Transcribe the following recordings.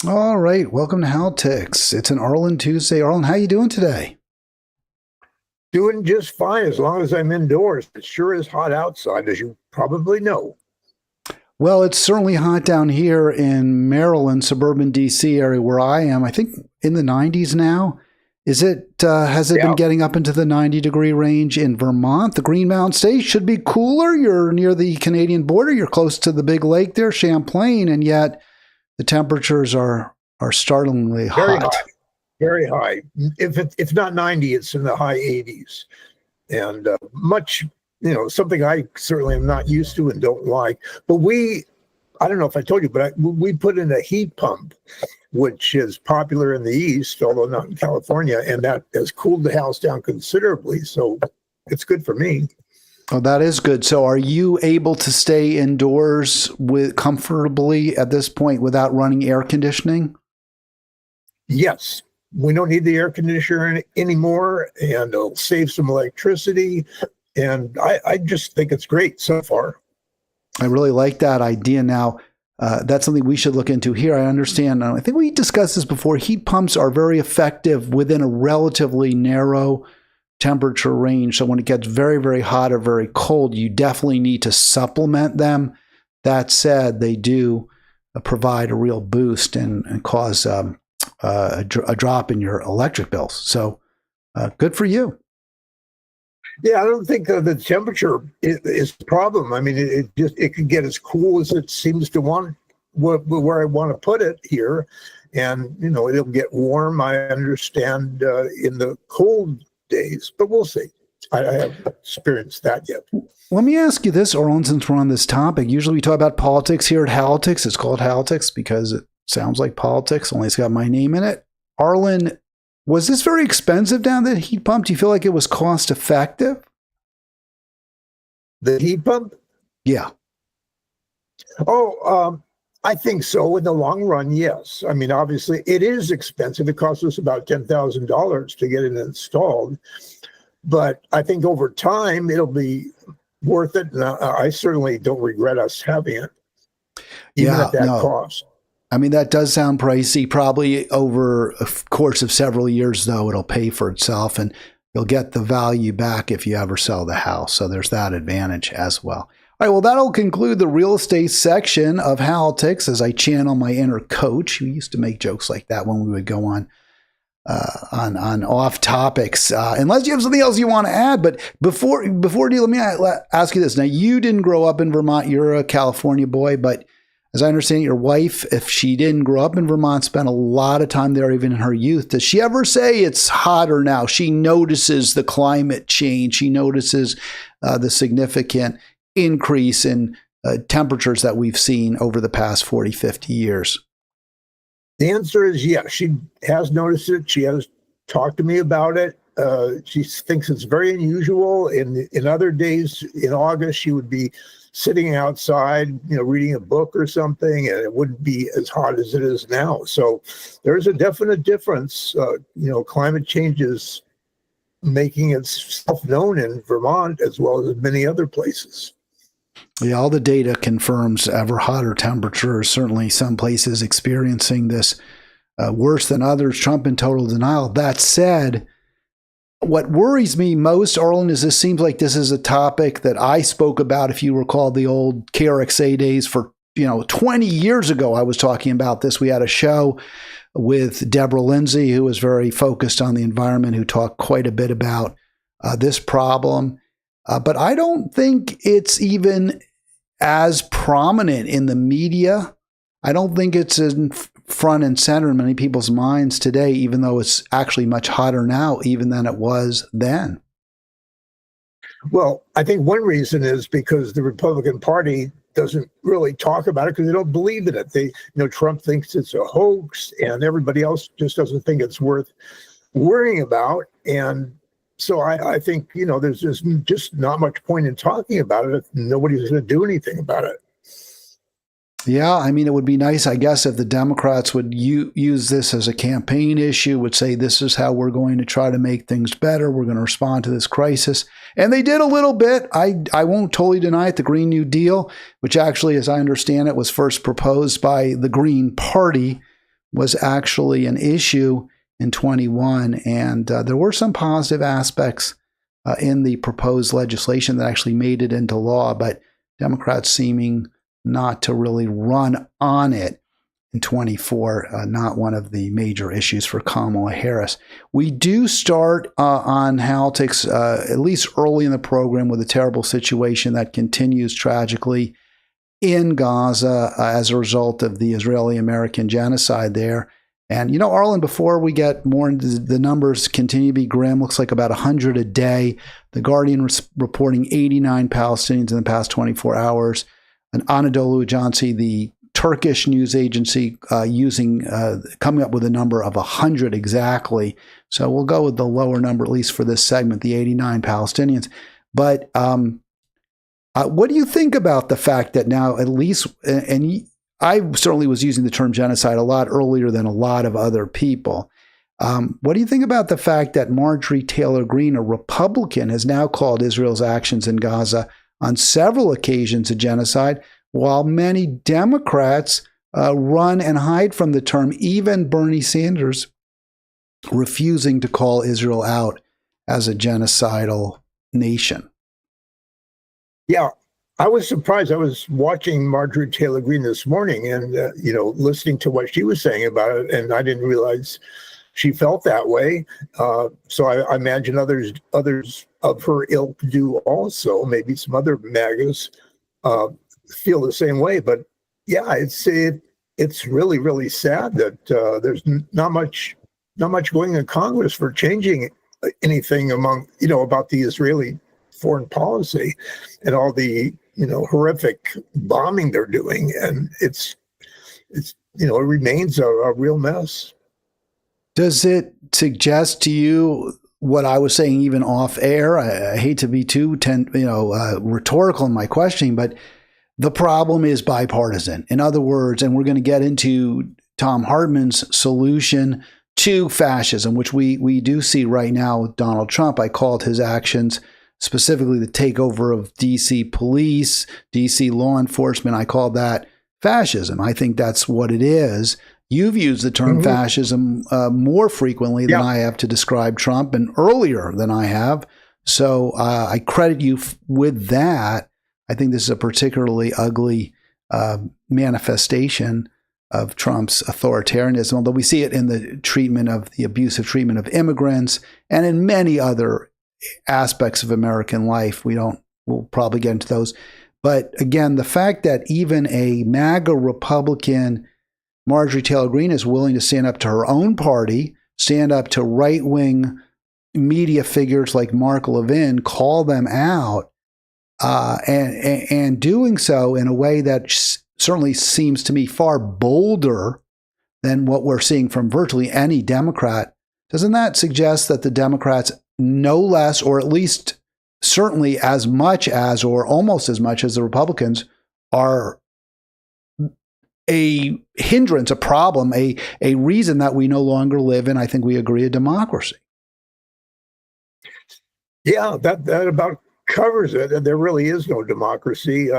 All right, welcome to Halitics. It's an Arlen Tuesday. Arlen, how you doing today? Doing just fine as long as I'm indoors. It sure is hot outside, as you probably know. Well, it's certainly hot down here in Maryland, suburban DC area where I am. I think in the 90s now. Is it? Has it been getting up into the 90-degree range in Vermont? The Green Mountain State should be cooler. You're near the Canadian border. You're close to the big lake there, Champlain, and yet the temperatures are startlingly hot. Very high. Very high. If not 90, it's in the high 80s. And much, something I certainly am not used to and don't like. But I don't know if I told you, but we put in a heat pump, which is popular in the East, although not in California, and that has cooled the house down considerably. So it's good for me. Oh, that is good. So are you able to stay indoors comfortably at this point without running air conditioning? Yes. We don't need the air conditioner anymore, and it'll save some electricity. And I just think it's great so far. I really like that idea. Now, that's something we should look into here. I understand. I think we discussed this before. Heat pumps are very effective within a relatively narrow temperature range. So when it gets very, very hot or very cold, you definitely need to supplement them. That said, they do provide a real boost and cause a drop in your electric bills. So good for you. Yeah, I don't think the temperature is the problem. I mean, it can get as cool as it seems to want where I want to put it here. And, it'll get warm, I understand, in the cold days, but we'll see. I haven't experienced that yet. Let me ask you this, Arlen, since we're on this topic. Usually we talk about politics here at Halitics. It's called Halitics because it sounds like politics, only it's got my name in it. Arlen, was this very expensive down the heat pump? Do you feel like it was cost effective? The heat pump? Yeah. Oh, I think so. In the long run, yes. I mean, obviously, it is expensive. It costs us about $10,000 to get it installed. But I think over time, it'll be worth it. And I certainly don't regret us having it, even at that cost. I mean, that does sound pricey. Probably over a course of several years, though, it'll pay for itself and you'll get the value back if you ever sell the house. So there's that advantage as well. All right, well, that'll conclude the real estate section of Halitics as I channel my inner coach who used to make jokes like that when we would go on off topics. Unless you have something else you want to add. But before let me ask you this. Now, you didn't grow up in Vermont. You're a California boy, but as I understand, your wife, if she didn't grow up in Vermont, spent a lot of time there even in her youth. Does she ever say it's hotter now? She notices the climate change. She notices the significant increase in temperatures that we've seen over the past 40, 50 years. The answer is yes. She has noticed it. She has talked to me about it. She thinks it's very unusual. In other days in August, she would be sitting outside, reading a book or something, and it wouldn't be as hot as it is now. So there's a definite difference. Climate change is making itself known in Vermont as well as many other places. Yeah, all the data confirms ever hotter temperatures. Certainly some places experiencing this worse than others. Trump in total denial. That said, what worries me most, Arlen, is this seems like this is a topic that I spoke about, if you recall the old KRXA days for 20 years ago. I was talking about this. We had a show with Deborah Lindsay, who was very focused on the environment, who talked quite a bit about this problem. But I don't think it's even as prominent in the media. I don't think it's in front and center in many people's minds today, even though it's actually much hotter now, even than it was then. Well, I think one reason is because the Republican Party doesn't really talk about it because they don't believe in it. Trump thinks it's a hoax, and everybody else just doesn't think it's worth worrying about. And so I think, there's just not much point in talking about it if nobody's going to do anything about it. Yeah, I mean, it would be nice, I guess, if the Democrats would use this as a campaign issue, would say this is how we're going to try to make things better. We're going to respond to this crisis. And they did a little bit. I won't totally deny it. The Green New Deal, which actually, as I understand it, was first proposed by the Green Party, was actually an issue in 21, and there were some positive aspects in the proposed legislation that actually made it into law, but Democrats seeming not to really run on it in 24, not one of the major issues for Kamala Harris. We do start on Halitics, at least early in the program, with a terrible situation that continues tragically in Gaza as a result of the Israeli-American genocide there. And, you know, Arlen, before we get more into the numbers continue to be grim, looks like about 100 a day. The Guardian reporting 89 Palestinians in the past 24 hours. And Anadolu Ajansi, the Turkish news agency, coming up with a number of 100 exactly. So we'll go with the lower number, at least for this segment, the 89 Palestinians. But what do you think about the fact that now, at least, and I certainly was using the term genocide a lot earlier than a lot of other people. What do you think about the fact that Marjorie Taylor Greene, a Republican, has now called Israel's actions in Gaza on several occasions a genocide, while many Democrats run and hide from the term, even Bernie Sanders refusing to call Israel out as a genocidal nation? Yeah, I was surprised. I was watching Marjorie Taylor Greene this morning and, listening to what she was saying about it, and I didn't realize she felt that way. So I imagine others of her ilk do also. Maybe some other MAGAs feel the same way. But yeah, it's really, really sad that there's not much going in Congress for changing anything about the Israeli foreign policy and all the horrific bombing they're doing, and it remains a real mess. Does it suggest to you what I was saying even off air? I hate to be too rhetorical in my questioning, but the problem is bipartisan. In other words, and we're going to get into Thom Hartmann's solution to fascism, which we do see right now with Donald Trump. I called his actions, specifically the takeover of D.C. police, D.C. law enforcement, I call that fascism. I think that's what it is. You've used the term fascism more frequently than I have to describe Trump, and earlier than I have. So I credit you with that. I think this is a particularly ugly manifestation of Trump's authoritarianism, although we see it in the abusive treatment of immigrants and in many other aspects of American life. We'll probably get into those. But again, the fact that even a MAGA Republican, Marjorie Taylor Greene, is willing to stand up to her own party, stand up to right-wing media figures like Mark Levin, call them out, and doing so in a way that certainly seems to me far bolder than what we're seeing from virtually any Democrat. Doesn't that suggest that the Democrats, no less, or at least certainly as much as, or almost as much as the Republicans, are a hindrance, a problem, a reason that we no longer live in, I think we agree, a democracy? Yeah, that about covers it. There really is no democracy.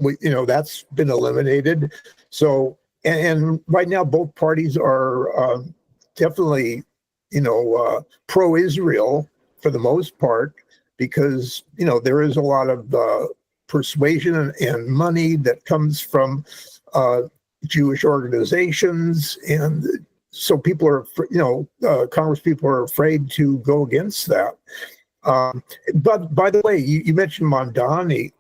That's been eliminated. So, and right now both parties are definitely, pro-Israel for the most part, because, there is a lot of persuasion and money that comes from Jewish organizations. And so people are, Congress people are afraid to go against that. But by the way, you mentioned Mondani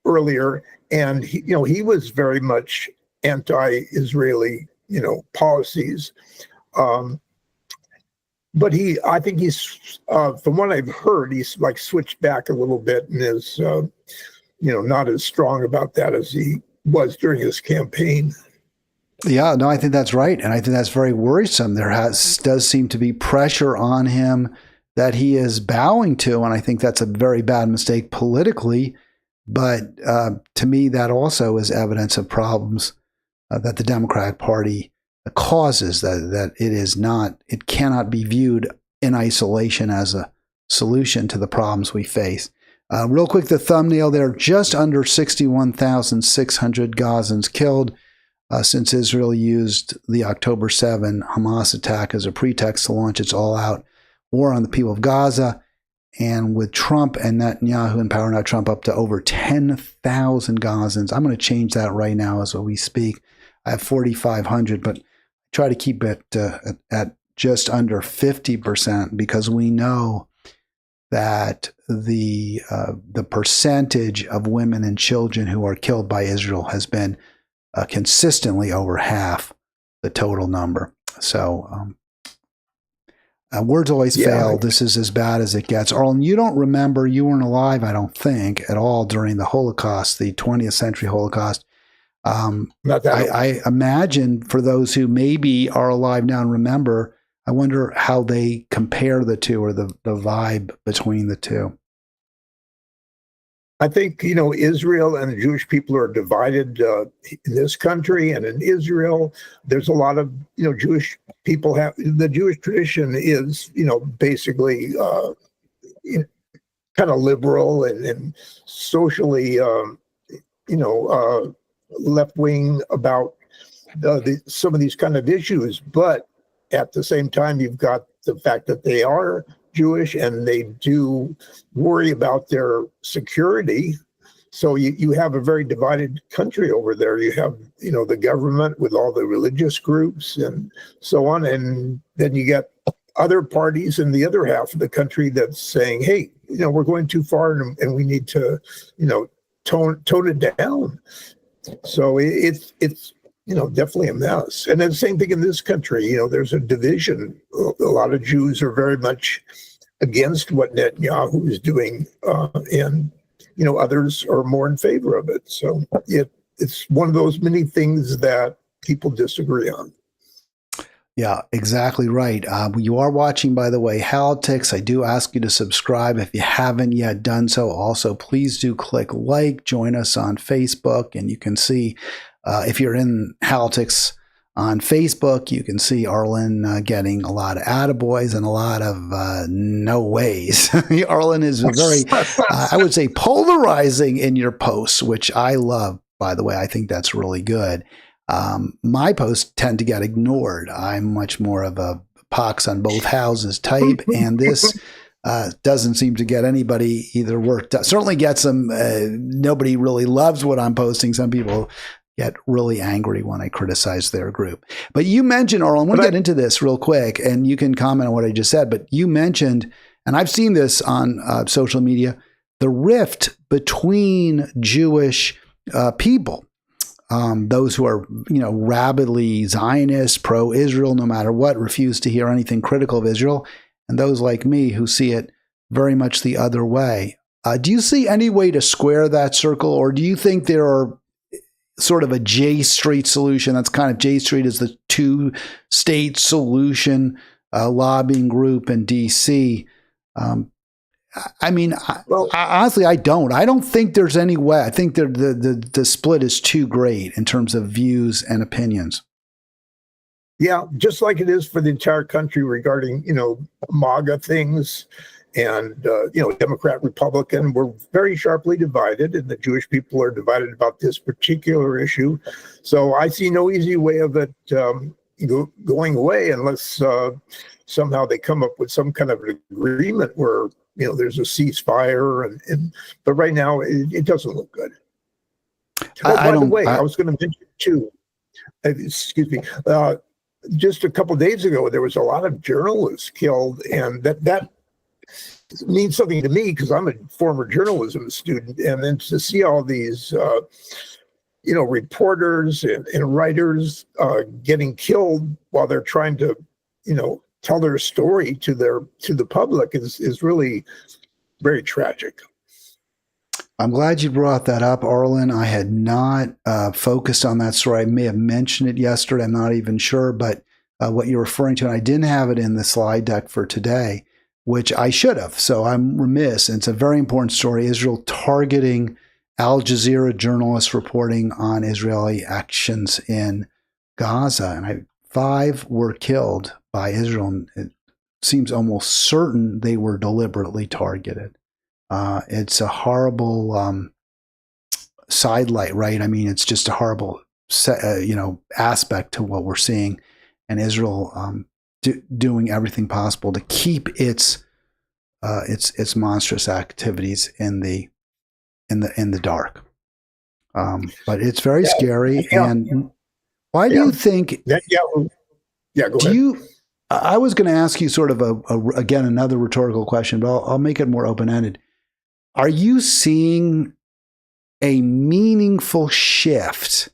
earlier, and he was very much anti-Israeli, policies. But I think he's, from what I've heard, he's like switched back a little bit and is, not as strong about that as he was during his campaign. Yeah, no, I think that's right. And I think that's very worrisome. There does seem to be pressure on him that he is bowing to. And I think that's a very bad mistake politically. But to me, that also is evidence of problems that the Democratic Party causes, that it cannot be viewed in isolation as a solution to the problems we face. Real quick, the thumbnail there, just under 61,600 Gazans killed. since Israel used the October 7 Hamas attack as a pretext to launch its all-out war on the people of Gaza. And with Trump and Netanyahu in power, now Trump up to over 10,000 Gazans. I'm going to change that right now as we speak. I have 4,500, but try to keep it at just under 50% because we know that the percentage of women and children who are killed by Israel has been consistently over half the total number. So words always fail. This is as bad as it gets. Arlen, you don't remember, you weren't alive, I don't think, at all during the Holocaust, the 20th century Holocaust. I imagine for those who maybe are alive now and remember, I wonder how they compare the two or the vibe between the two. I think, Israel and the Jewish people are divided in this country, and in Israel, there's a lot of, Jewish people the Jewish tradition is, basically kind of liberal and socially, left-wing about some of these kind of issues. But at the same time, you've got the fact that they are Jewish and they do worry about their security. So you have a very divided country over there. You have, the government with all the religious groups and so on. And then you get other parties in the other half of the country that's saying, hey, we're going too far and we need to, tone it down. So it's definitely a mess. And then the same thing in this country, there's a division. A lot of Jews are very much against what Netanyahu is doing, and others are more in favor of it. So it's one of those many things that people disagree on. Yeah, exactly right. You are watching, by the way, Halitics. I do ask you to subscribe if you haven't yet done so. Also, please do click like, join us on Facebook, and you can see if you're in Halitics on Facebook, you can see Arlen getting a lot of attaboys and a lot of no ways. Arlen is very, I would say, polarizing in your posts, which I love, by the way. I think that's really good. My posts tend to get ignored. I'm much more of a pox on both houses type, and this doesn't seem to get anybody either worked up. Certainly gets them. Nobody really loves what I'm posting. Some people get really angry when I criticize their group. But you mentioned, Arlen, I want to get into this real quick, and you can comment on what I just said, but you mentioned, and I've seen this on social media, the rift between Jewish people. Those who are, rabidly Zionist, pro-Israel, no matter what, refuse to hear anything critical of Israel, and those like me who see it very much the other way. Do you see any way to square that circle, or do you think there are sort of a J Street solution? That's kind of J Street is the two-state solution lobbying group in D.C. Honestly, I don't think there's any way. I think the split is too great in terms of views and opinions. Yeah, just like it is for the entire country regarding, MAGA things and, Democrat, Republican. We're very sharply divided, and the Jewish people are divided about this particular issue. So I see no easy way of it going away unless somehow they come up with some kind of an agreement where, there's a ceasefire. But right now, it doesn't look good. By the way, I was going to mention too, excuse me, just a couple of days ago, there was a lot of journalists killed, and that means something to me because I'm a former journalism student, and then to see all these, reporters and writers getting killed while they're trying to, tell their story to the public is really very tragic. I'm glad you brought that up, Arlen. I had not focused on that story. I may have mentioned it yesterday. I'm not even sure, but what you're referring to, and I didn't have it in the slide deck for today, which I should have. So I'm remiss. And it's a very important story. Israel targeting Al Jazeera journalists reporting on Israeli actions in Gaza. And 5 were killed by Israel. And it seems almost certain they were deliberately targeted. It's a horrible sidelight, right? I mean, it's just a horrible aspect to what we're seeing, and Israel doing everything possible to keep its monstrous activities in the dark. But it's very scary. And why do you think? Go Do ahead. you? I was going to ask you sort of again another rhetorical question, but I'll make it more open ended. Are you seeing a meaningful shift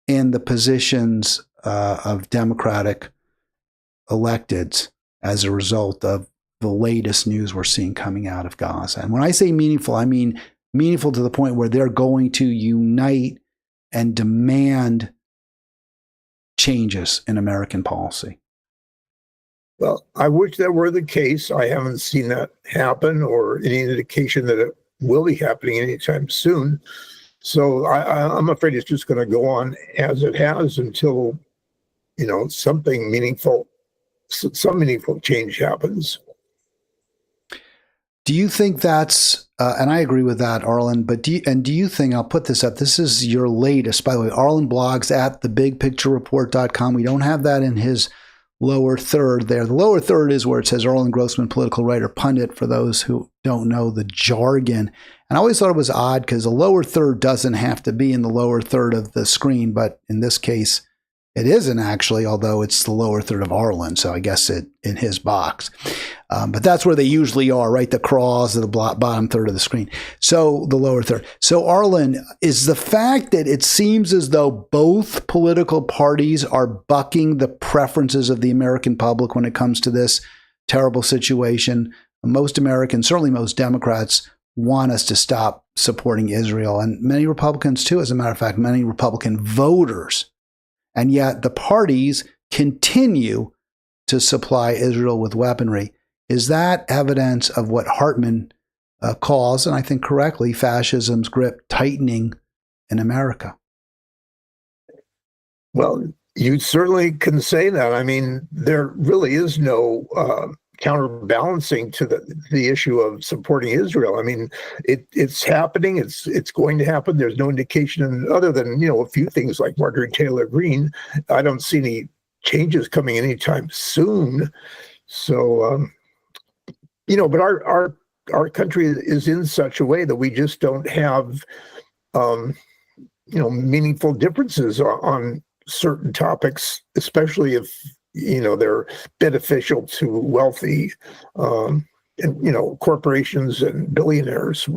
in the positions of Democratic electeds as a result of the latest news we're seeing coming out of Gaza? And when I say meaningful, I mean meaningful to the point where they're going to unite and demand changes in American policy. Well, I wish that were the case. I haven't seen that happen or any indication that it will be happening anytime soon. So I'm afraid it's just going to go on as it has until, some meaningful change happens. Do you think that's, and I agree with that, Arlen, but do you think, I'll put this up, this is your latest, by the way, Arlen blogs at thebigpicturereport.com. We don't have that in his lower third there. The lower third is where it says Arlen Grossman, political writer, pundit, for those who don't know the jargon. And I always thought it was odd because the lower third doesn't have to be in the lower third of the screen, but in this case, it isn't actually, although it's the lower third of Arlen, so I guess it in his box. But that's where they usually are, right? The crawls of the bottom third of the screen. So the lower third. So Arlen, is the fact that it seems as though both political parties are bucking the preferences of the American public when it comes to this terrible situation? Most Americans, certainly most Democrats, want us to stop supporting Israel, and many Republicans too, as a matter of fact, many Republican voters. And yet the parties continue to supply Israel with weaponry. Is that evidence of what Hartmann calls, and I think correctly, fascism's grip tightening in America? Well, you certainly can say that. I mean, there really is no counterbalancing to the issue of supporting Israel. I mean, it's happening. It's going to happen. There's no indication, other than a few things like Marjorie Taylor Greene. I don't see any changes coming anytime soon. So, but our country is in such a way that we just don't have, meaningful differences on certain topics, especially if they're beneficial to wealthy, corporations and billionaires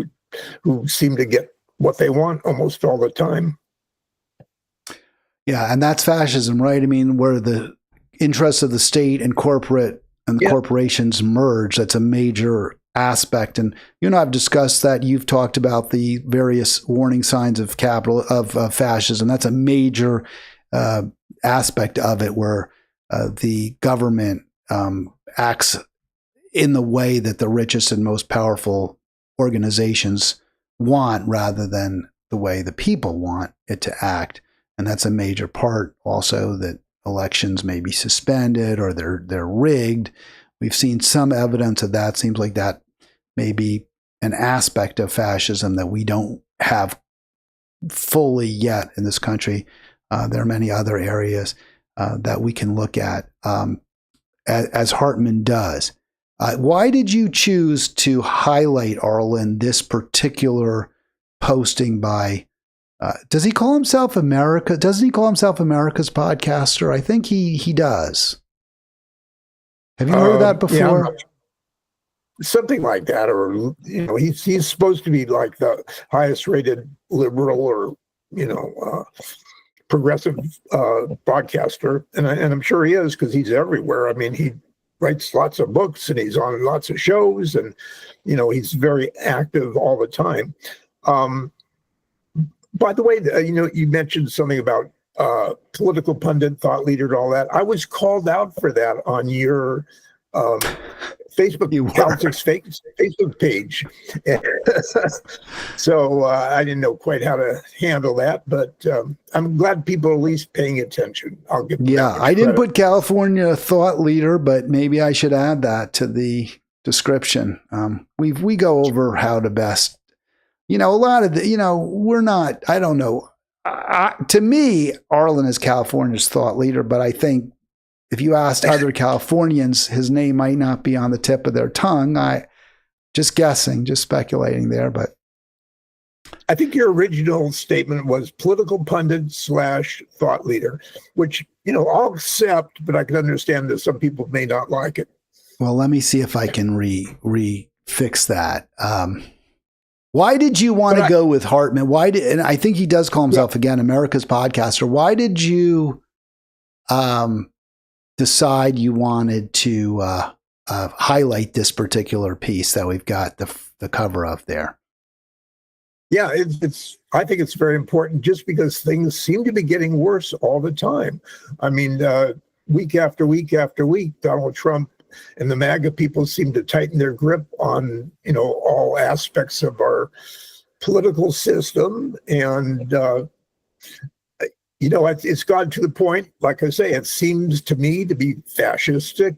who seem to get what they want almost all the time. Yeah, and that's fascism, right? I mean, where the interests of the state and corporations merge. That's a major aspect. And I've discussed that. You've talked about the various warning signs of fascism. That's a major aspect of it, where the government acts in the way that the richest and most powerful organizations want, rather than the way the people want it to act. And that's a major part also, that elections may be suspended or they're rigged. We've seen some evidence of that. Seems like that may be an aspect of fascism that we don't have fully yet in this country. There are many other areas that we can look at, as Hartmann does. Why did you choose to highlight, Arlen, this particular posting by, does he call himself America? Doesn't he call himself America's podcaster? I think he does. Have you heard of that before? Yeah, something like that, or he's supposed to be like the highest rated liberal or progressive broadcaster, and I'm sure he is, because he's everywhere. I mean, he writes lots of books and he's on lots of shows, and he's very active all the time. By the way, you mentioned something about political pundit, thought leader, and all that. I was called out for that on your Halitics Facebook page. So I didn't know quite how to handle that, but I'm glad people are at least paying attention. I'll give them that much I didn't credit. put California thought leader, but maybe I should add that to the description. We go over how to best, a lot of the, we're not, I don't know. To me, Arlen is California's thought leader, but I think if you asked other Californians, his name might not be on the tip of their tongue. Just guessing, just speculating there, but I think your original statement was political pundit / thought leader, which, I'll accept, but I can understand that some people may not like it. Well, let me see if I can fix that. Why did you want to go with Hartmann? And I think he does call himself again America's podcaster. Why did you decide you wanted to highlight this particular piece that we've got the cover of there? Yeah, I think it's very important just because things seem to be getting worse all the time. I mean, week after week after week, Donald Trump and the MAGA people seem to tighten their grip on, all aspects of our political system. And, it's gotten to the point, like I say, it seems to me to be fascistic.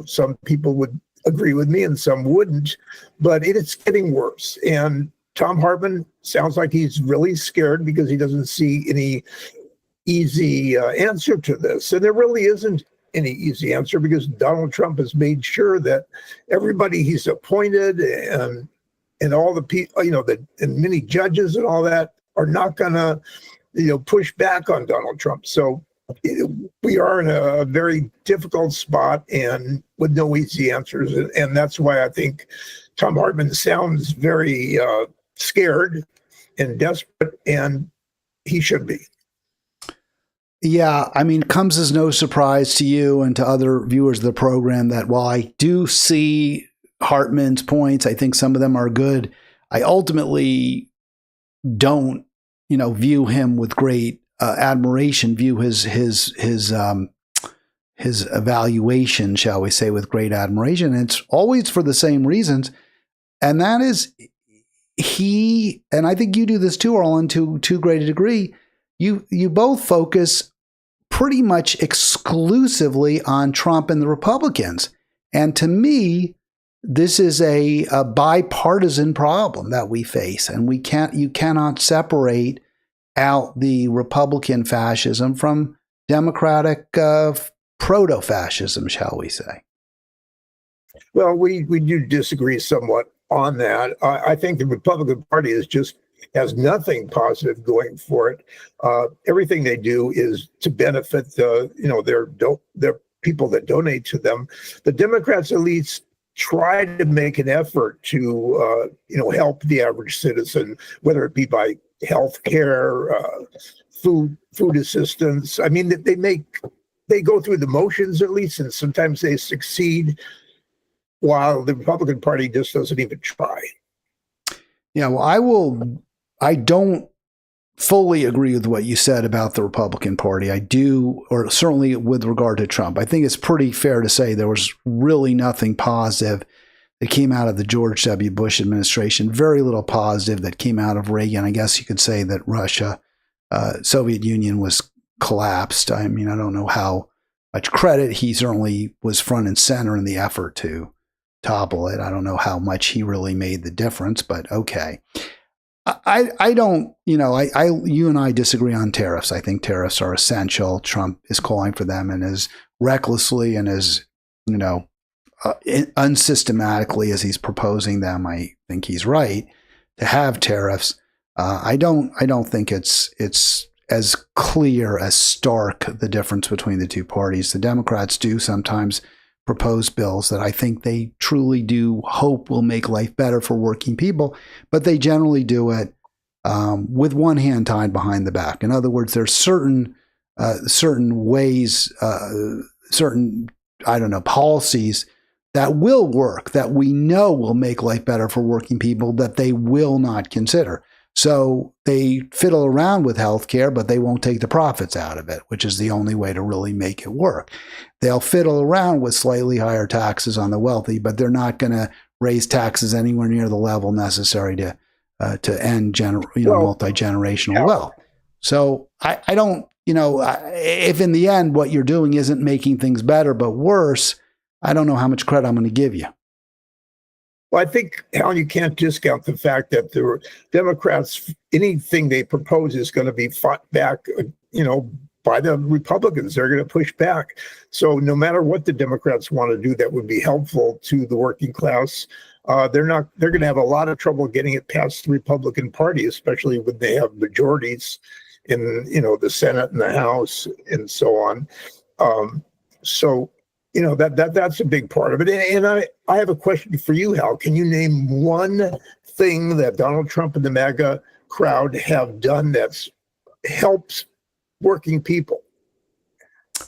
Some people would agree with me and some wouldn't, but it's getting worse. And Thom Hartmann sounds like he's really scared because he doesn't see any easy answer to this. And there really isn't any easy answer because Donald Trump has made sure that everybody he's appointed and all the people, and many judges and all that are not going to, push back on Donald Trump. So we are in a very difficult spot and with no easy answers. And that's why I think Thom Hartmann sounds very scared and desperate, and he should be. Yeah, I mean, it comes as no surprise to you and to other viewers of the program that while I do see Hartmann's points, I think some of them are good. I ultimately don't, view him with great admiration, view his evaluation, shall we say, with great admiration. And it's always for the same reasons, and that is and I think you do this too, Arlen, to too great a degree. You both focus pretty much exclusively on Trump and the Republicans. And to me, this is a bipartisan problem that we face. And you cannot separate out the Republican fascism from Democratic proto-fascism, shall we say. Well, we do disagree somewhat on that. I think the Republican Party has nothing positive going for it. Everything they do is to benefit their people that donate to them. The Democrats at least try to make an effort to help the average citizen, whether it be by health care, food assistance. I mean, they go through the motions at least, and sometimes they succeed, while the Republican Party just doesn't even try. Yeah, well, I don't fully agree with what you said about the Republican Party. I do, or certainly with regard to Trump. I think it's pretty fair to say there was really nothing positive that came out of the George W. Bush administration. Very little positive that came out of Reagan. I guess you could say that Russia, Soviet Union was collapsed. I mean, I don't know how much credit. He certainly was front and center in the effort to topple it. I don't know how much he really made the difference, but okay. I don't, you and I disagree on tariffs. I think tariffs are essential. Trump is calling for them, and as recklessly and as, unsystematically as he's proposing them, I think he's right to have tariffs. I don't think it's as clear, as stark, the difference between the two parties. The Democrats do sometimes propose bills that I think they truly do hope will make life better for working people, but they generally do it with one hand tied behind the back. In other words, there's certain ways, policies that will work, that we know will make life better for working people, that they will not consider. So they fiddle around with healthcare, but they won't take the profits out of it, which is the only way to really make it work. They'll fiddle around with slightly higher taxes on the wealthy, but they're not going to raise taxes anywhere near the level necessary to end multi-generational wealth. So I don't, if in the end what you're doing isn't making things better but worse, I don't know how much credit I'm going to give you. Well, I think, Hal, you can't discount the fact that the Democrats, anything they propose is going to be fought back, by the Republicans. They're going to push back. So no matter what the Democrats want to do that would be helpful to the working class, they're going to have a lot of trouble getting it past the Republican Party, especially when they have majorities in, the Senate and the House and so on. That's a big part of it. And I have a question for you, Hal. Can you name one thing that Donald Trump and the MAGA crowd have done that's helps working people?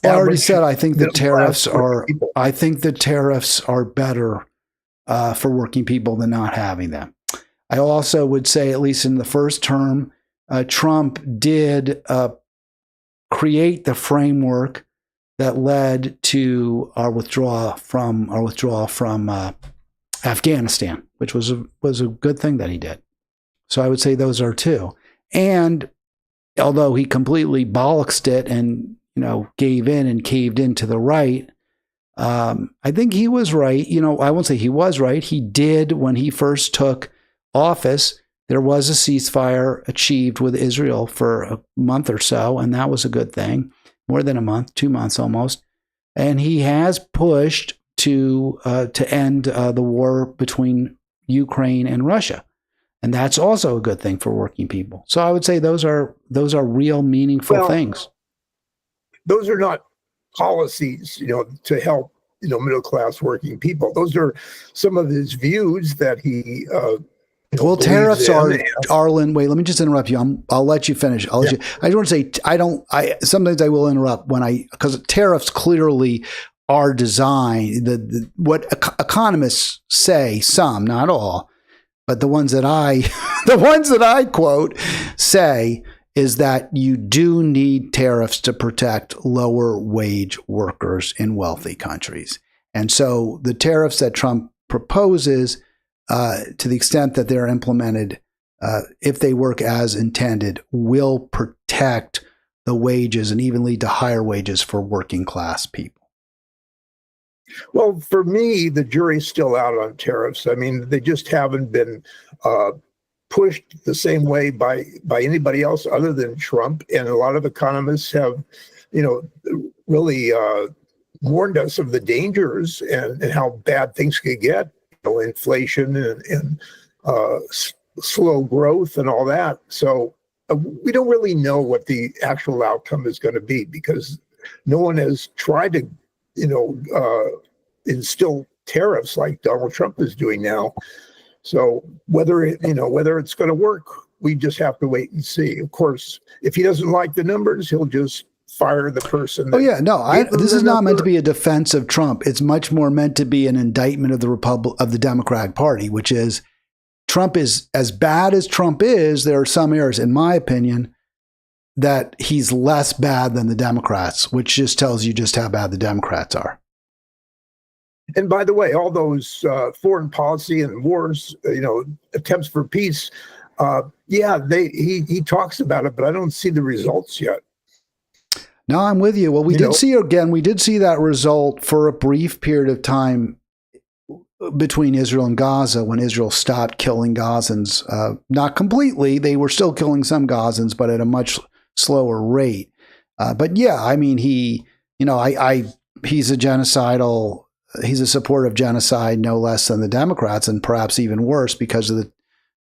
I already said I think the tariffs are. I think the tariffs are better for working people than not having them. I also would say, at least in the first term, Trump did create the framework that led to our withdrawal from Afghanistan, which was a good thing that he did. So I would say those are two. And although he completely bollocksed it and gave in and caved in to the right, I think he was right. I won't say he was right. He did, when he first took office, there was a ceasefire achieved with Israel for a month or so, and that was a good thing. More than a month, 2 months almost. And he has pushed to end the war between Ukraine and Russia. And that's also a good thing for working people. So I would say those are real meaningful things. Those are not policies, to help, middle-class working people. Those are some of his views that he well, tariffs are, Arlen, wait, let me just interrupt you. I'll let you finish. I just want to say, sometimes I will interrupt because tariffs clearly are designed, what economists say, some, not all, but the ones that I quote say is that you do need tariffs to protect lower wage workers in wealthy countries. And so the tariffs that Trump proposes, to the extent that they're implemented, if they work as intended, will protect the wages and even lead to higher wages for working class people. Well, for me, the jury's still out on tariffs. I mean, they just haven't been pushed the same way by anybody else other than Trump. And a lot of economists have, really warned us of the dangers and how bad things could get. Inflation and slow growth and all that. So we don't really know what the actual outcome is going to be because no one has tried to, instill tariffs like Donald Trump is doing now. So whether it's going to work, we just have to wait and see. Of course, if he doesn't like the numbers, he'll just fire the person. This is not meant to be a defense of Trump. It's much more meant to be an indictment of the Democratic Party, which is Trump is, as bad as Trump is, there are some areas, in my opinion, that he's less bad than the Democrats, which just tells you just how bad the Democrats are. And by the way, all those foreign policy and wars, attempts for peace, he talks about it, but I don't see the results yet. No, I'm with you. Well, we did see that result for a brief period of time between Israel and Gaza when Israel stopped killing Gazans. Not completely. They were still killing some Gazans, but at a much slower rate. But yeah, I mean, he's a genocidal, he's a supporter of genocide no less than the Democrats, and perhaps even worse because of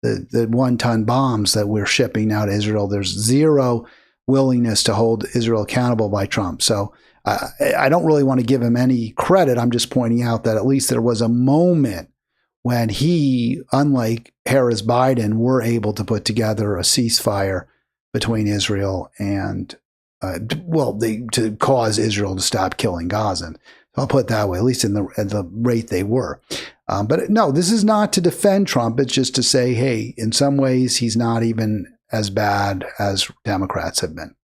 the 1-ton bombs that we're shipping now to Israel. There's zero willingness to hold Israel accountable by Trump. So I don't really want to give him any credit. I'm just pointing out that at least there was a moment when he, unlike Harris Biden, were able to put together a ceasefire between Israel and, to cause Israel to stop killing Gazans. I'll put it that way, at least at the rate they were. But no, this is not to defend Trump. It's just to say, hey, in some ways, he's not even as bad as Democrats have been.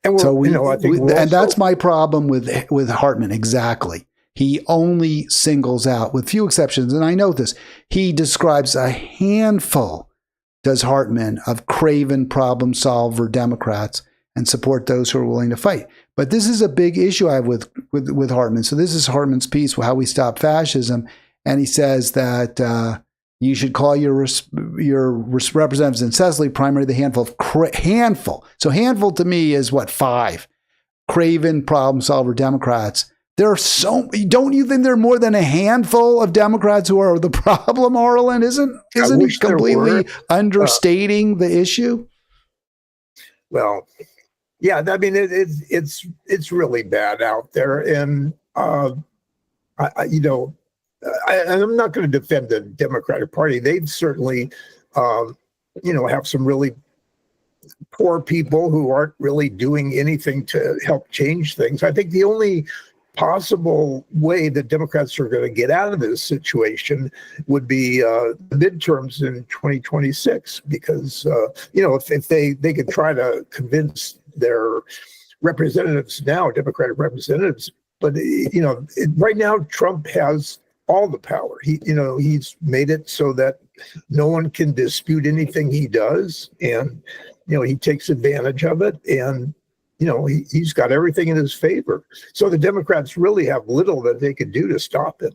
And that's my problem with Hartmann. Exactly. He only singles out, with few exceptions, and I know this, he describes a handful, does Hartmann, of craven problem solver Democrats and support those who are willing to fight. But this is a big issue I have with Hartmann. So this is Hartmann's piece, How We Stop Fascism. and he says that you should call your representatives incessantly, primarily the handful. So handful to me is what, 5 craven problem solver Democrats. There are don't you think there are more than a handful of Democrats who are the problem, Arlen? Isn't he completely understating the issue? Well, yeah, I mean, it's really bad out there. And, I'm not going to defend the Democratic Party. They've certainly, have some really poor people who aren't really doing anything to help change things. I think the only possible way that Democrats are going to get out of this situation would be the midterms in 2026, because if they could try to convince their representatives now, Democratic representatives, but right now Trump has all the power. He's made it so that no one can dispute anything he does, and he takes advantage of it, and he's got everything in his favor. So the Democrats really have little that they could do to stop him.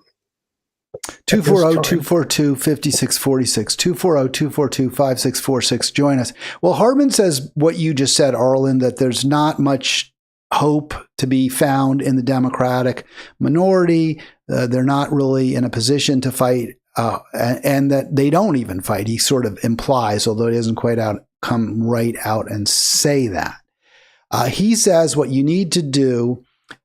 240-242-5646, 240-242-5646. Join us. Well, Hartmann says what you just said, Arlen, that there's not much hope to be found in the Democratic minority. They're not really in a position to fight, and that they don't even fight. He sort of implies, although he doesn't quite come right out and say that. He says what you need to do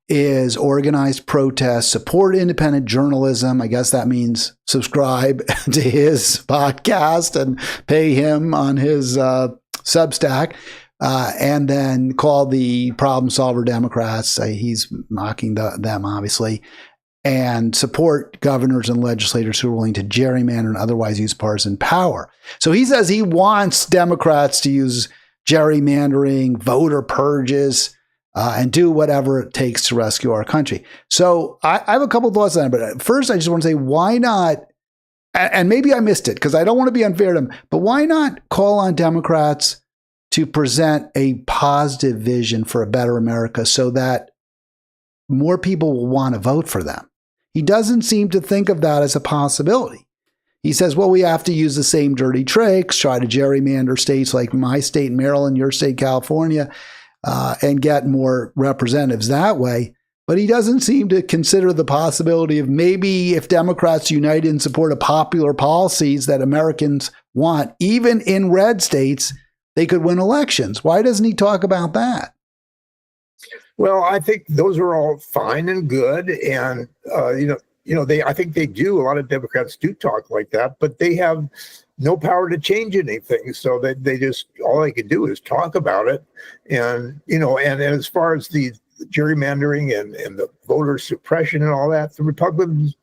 is organized protests, support independent journalism. I guess that means subscribe to his podcast and pay him on his Substack, and then call the problem solver Democrats. He's mocking them, obviously, and support governors and legislators who are willing to gerrymander and otherwise use partisan power. So he says he wants Democrats to use gerrymandering, voter purges, and do whatever it takes to rescue our country. So I have a couple of thoughts on it, but first I just want to say, why not, and maybe I missed it because I don't want to be unfair to them, but why not call on Democrats to present a positive vision for a better America so that more people will want to vote for them? He doesn't seem to think of that as a possibility. He says, well, we have to use the same dirty tricks, try to gerrymander states like my state, Maryland, your state, California, and get more representatives that way. But he doesn't seem to consider the possibility of maybe if Democrats unite in support of popular policies that Americans want, even in red states, they could win elections. Why doesn't he talk about that? Well, I think those are all fine and good. And, I think they do. A lot of Democrats do talk like that, but they have no power to change anything. So that they just, all they can do is talk about it. And, and as far as the gerrymandering and the voter suppression and all that, the Republicans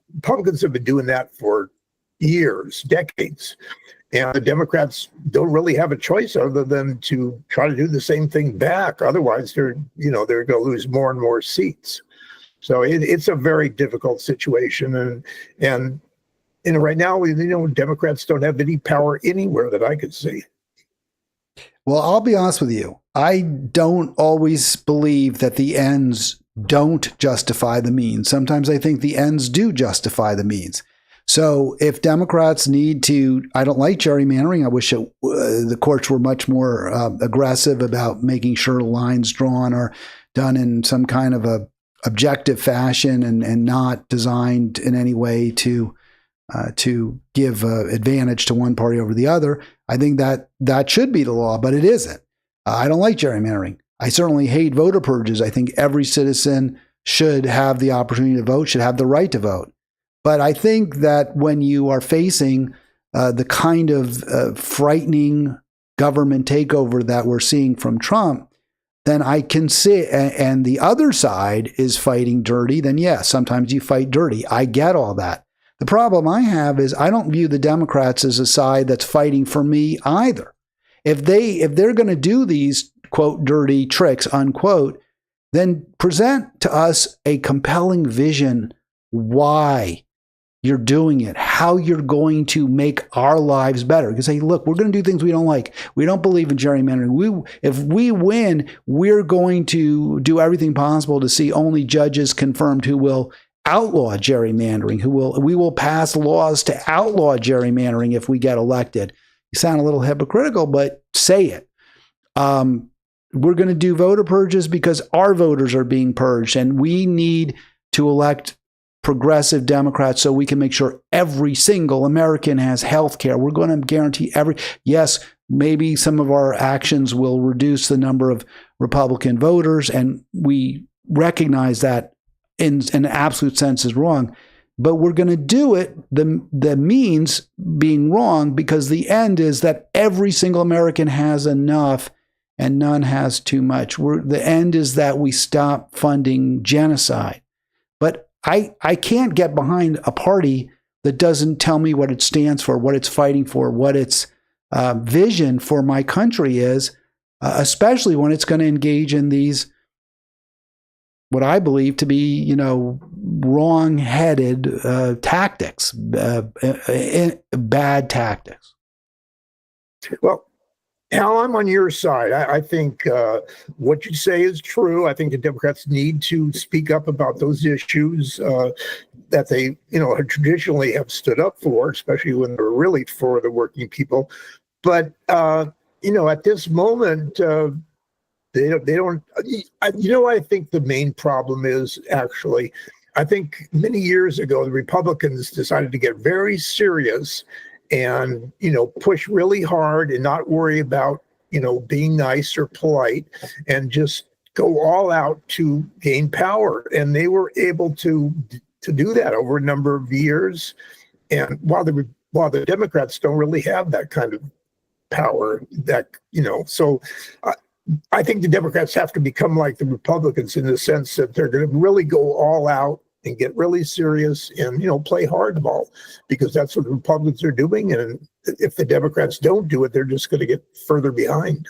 have been doing that for years, decades. And the Democrats don't really have a choice other than to try to do the same thing back. Otherwise, they're going to lose more and more seats. So it's a very difficult situation. And right now, Democrats don't have any power anywhere that I could see. Well, I'll be honest with you. I don't always believe that the ends don't justify the means. Sometimes I think the ends do justify the means. So if Democrats need to, I don't like gerrymandering. I wish the courts were much more aggressive about making sure lines drawn are done in some kind of a objective fashion and not designed in any way to give advantage to one party over the other. I think that should be the law, but it isn't. I don't like gerrymandering. I certainly hate voter purges. I think every citizen should have the opportunity to vote, should have the right to vote. But I think that when you are facing the kind of frightening government takeover that we're seeing from Trump, then I can see, and the other side is fighting dirty, then yes, sometimes you fight dirty. I get all that. The problem I have is I don't view the Democrats as a side that's fighting for me either. If they're going to do these, quote, dirty tricks, unquote, then present to us a compelling vision why you're doing it, how you're going to make our lives better. You can say, look, we're going to do things we don't like. We don't believe in gerrymandering. If we win, we're going to do everything possible to see only judges confirmed who will outlaw gerrymandering, we will pass laws to outlaw gerrymandering if we get elected. You sound a little hypocritical, but say it. We're going to do voter purges because our voters are being purged, and we need to elect progressive Democrats so we can make sure every single American has health care. We're going to guarantee yes, maybe some of our actions will reduce the number of Republican voters, and we recognize that in an absolute sense is wrong, but we're going to do it, the means being wrong, because the end is that every single American has enough and none has too much. The end is that we stop funding genocide. But I can't get behind a party that doesn't tell me what it stands for, what it's fighting for, what its vision for my country is, especially when it's going to engage in these, what I believe to be, wrong-headed tactics, bad tactics. Well, Al, I'm on your side. I think what you say is true. I think the Democrats need to speak up about those issues that they, traditionally have stood up for, especially when they're really for the working people. But, at this moment, they don't. I think the main problem is actually, I think many years ago, the Republicans decided to get very serious and, push really hard and not worry about, being nice or polite, and just go all out to gain power. And they were able to do that over a number of years. And while the Democrats don't really have that kind of power, so I think the Democrats have to become like the Republicans in the sense that they're going to really go all out and get really serious and, play hardball, because that's what the Republicans are doing. And if the Democrats don't do it, they're just going to get further behind.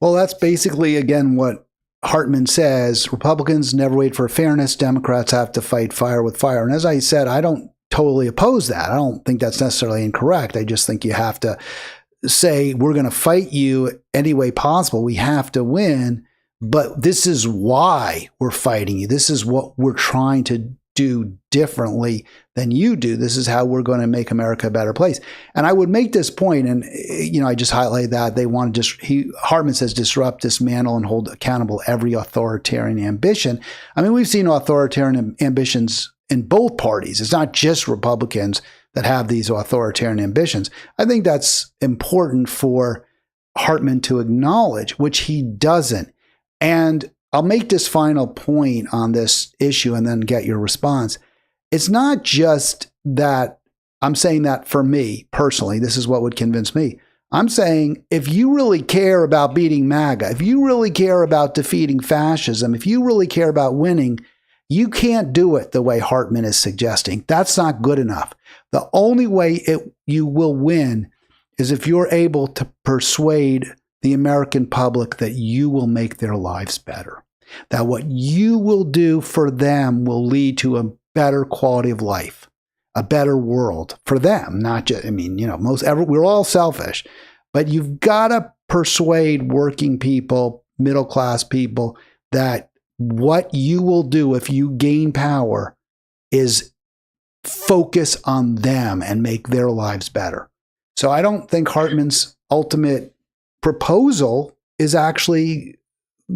Well, that's basically, again, what Hartmann says. Republicans never wait for fairness. Democrats have to fight fire with fire. And as I said, I don't totally oppose that. I don't think that's necessarily incorrect. I just think you have to say, we're going to fight you any way possible. We have to win. But this is why we're fighting you. This is what we're trying to do differently than you do. This is how we're going to make America a better place. And I would make this point, and I just highlight that they want to Hartmann says, disrupt, dismantle, and hold accountable every authoritarian ambition. I mean, we've seen authoritarian ambitions in both parties. It's not just Republicans that have these authoritarian ambitions. I think that's important for Hartmann to acknowledge, which he doesn't. And I'll make this final point on this issue and then get your response. It's not just that I'm saying that for me personally, this is what would convince me. I'm saying if you really care about beating MAGA, if you really care about defeating fascism, if you really care about winning, you can't do it the way Hartmann is suggesting. That's not good enough. The only way you will win is if you're able to persuade the American public that you will make their lives better, that what you will do for them will lead to a better quality of life, a better world for them. Not just, we're all selfish, but you've got to persuade working people, middle class people, that what you will do if you gain power is focus on them and make their lives better. So I don't think Hartmann's ultimate proposal is actually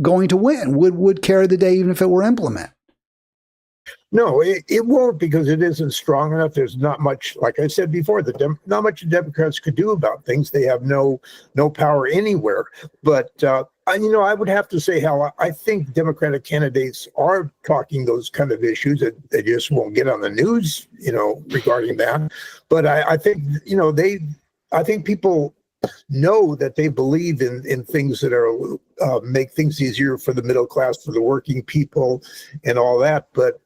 going to win, would carry the day even if it were implemented. No, it won't, because it isn't strong enough. There's not much, like I said before, not much the Democrats could do about things. They have no power anywhere. But I would have to say how I think Democratic candidates are talking those kind of issues that they just won't get on the news, regarding that. But I think I think people know that they believe in things that are make things easier for the middle class, for the working people, and all that. But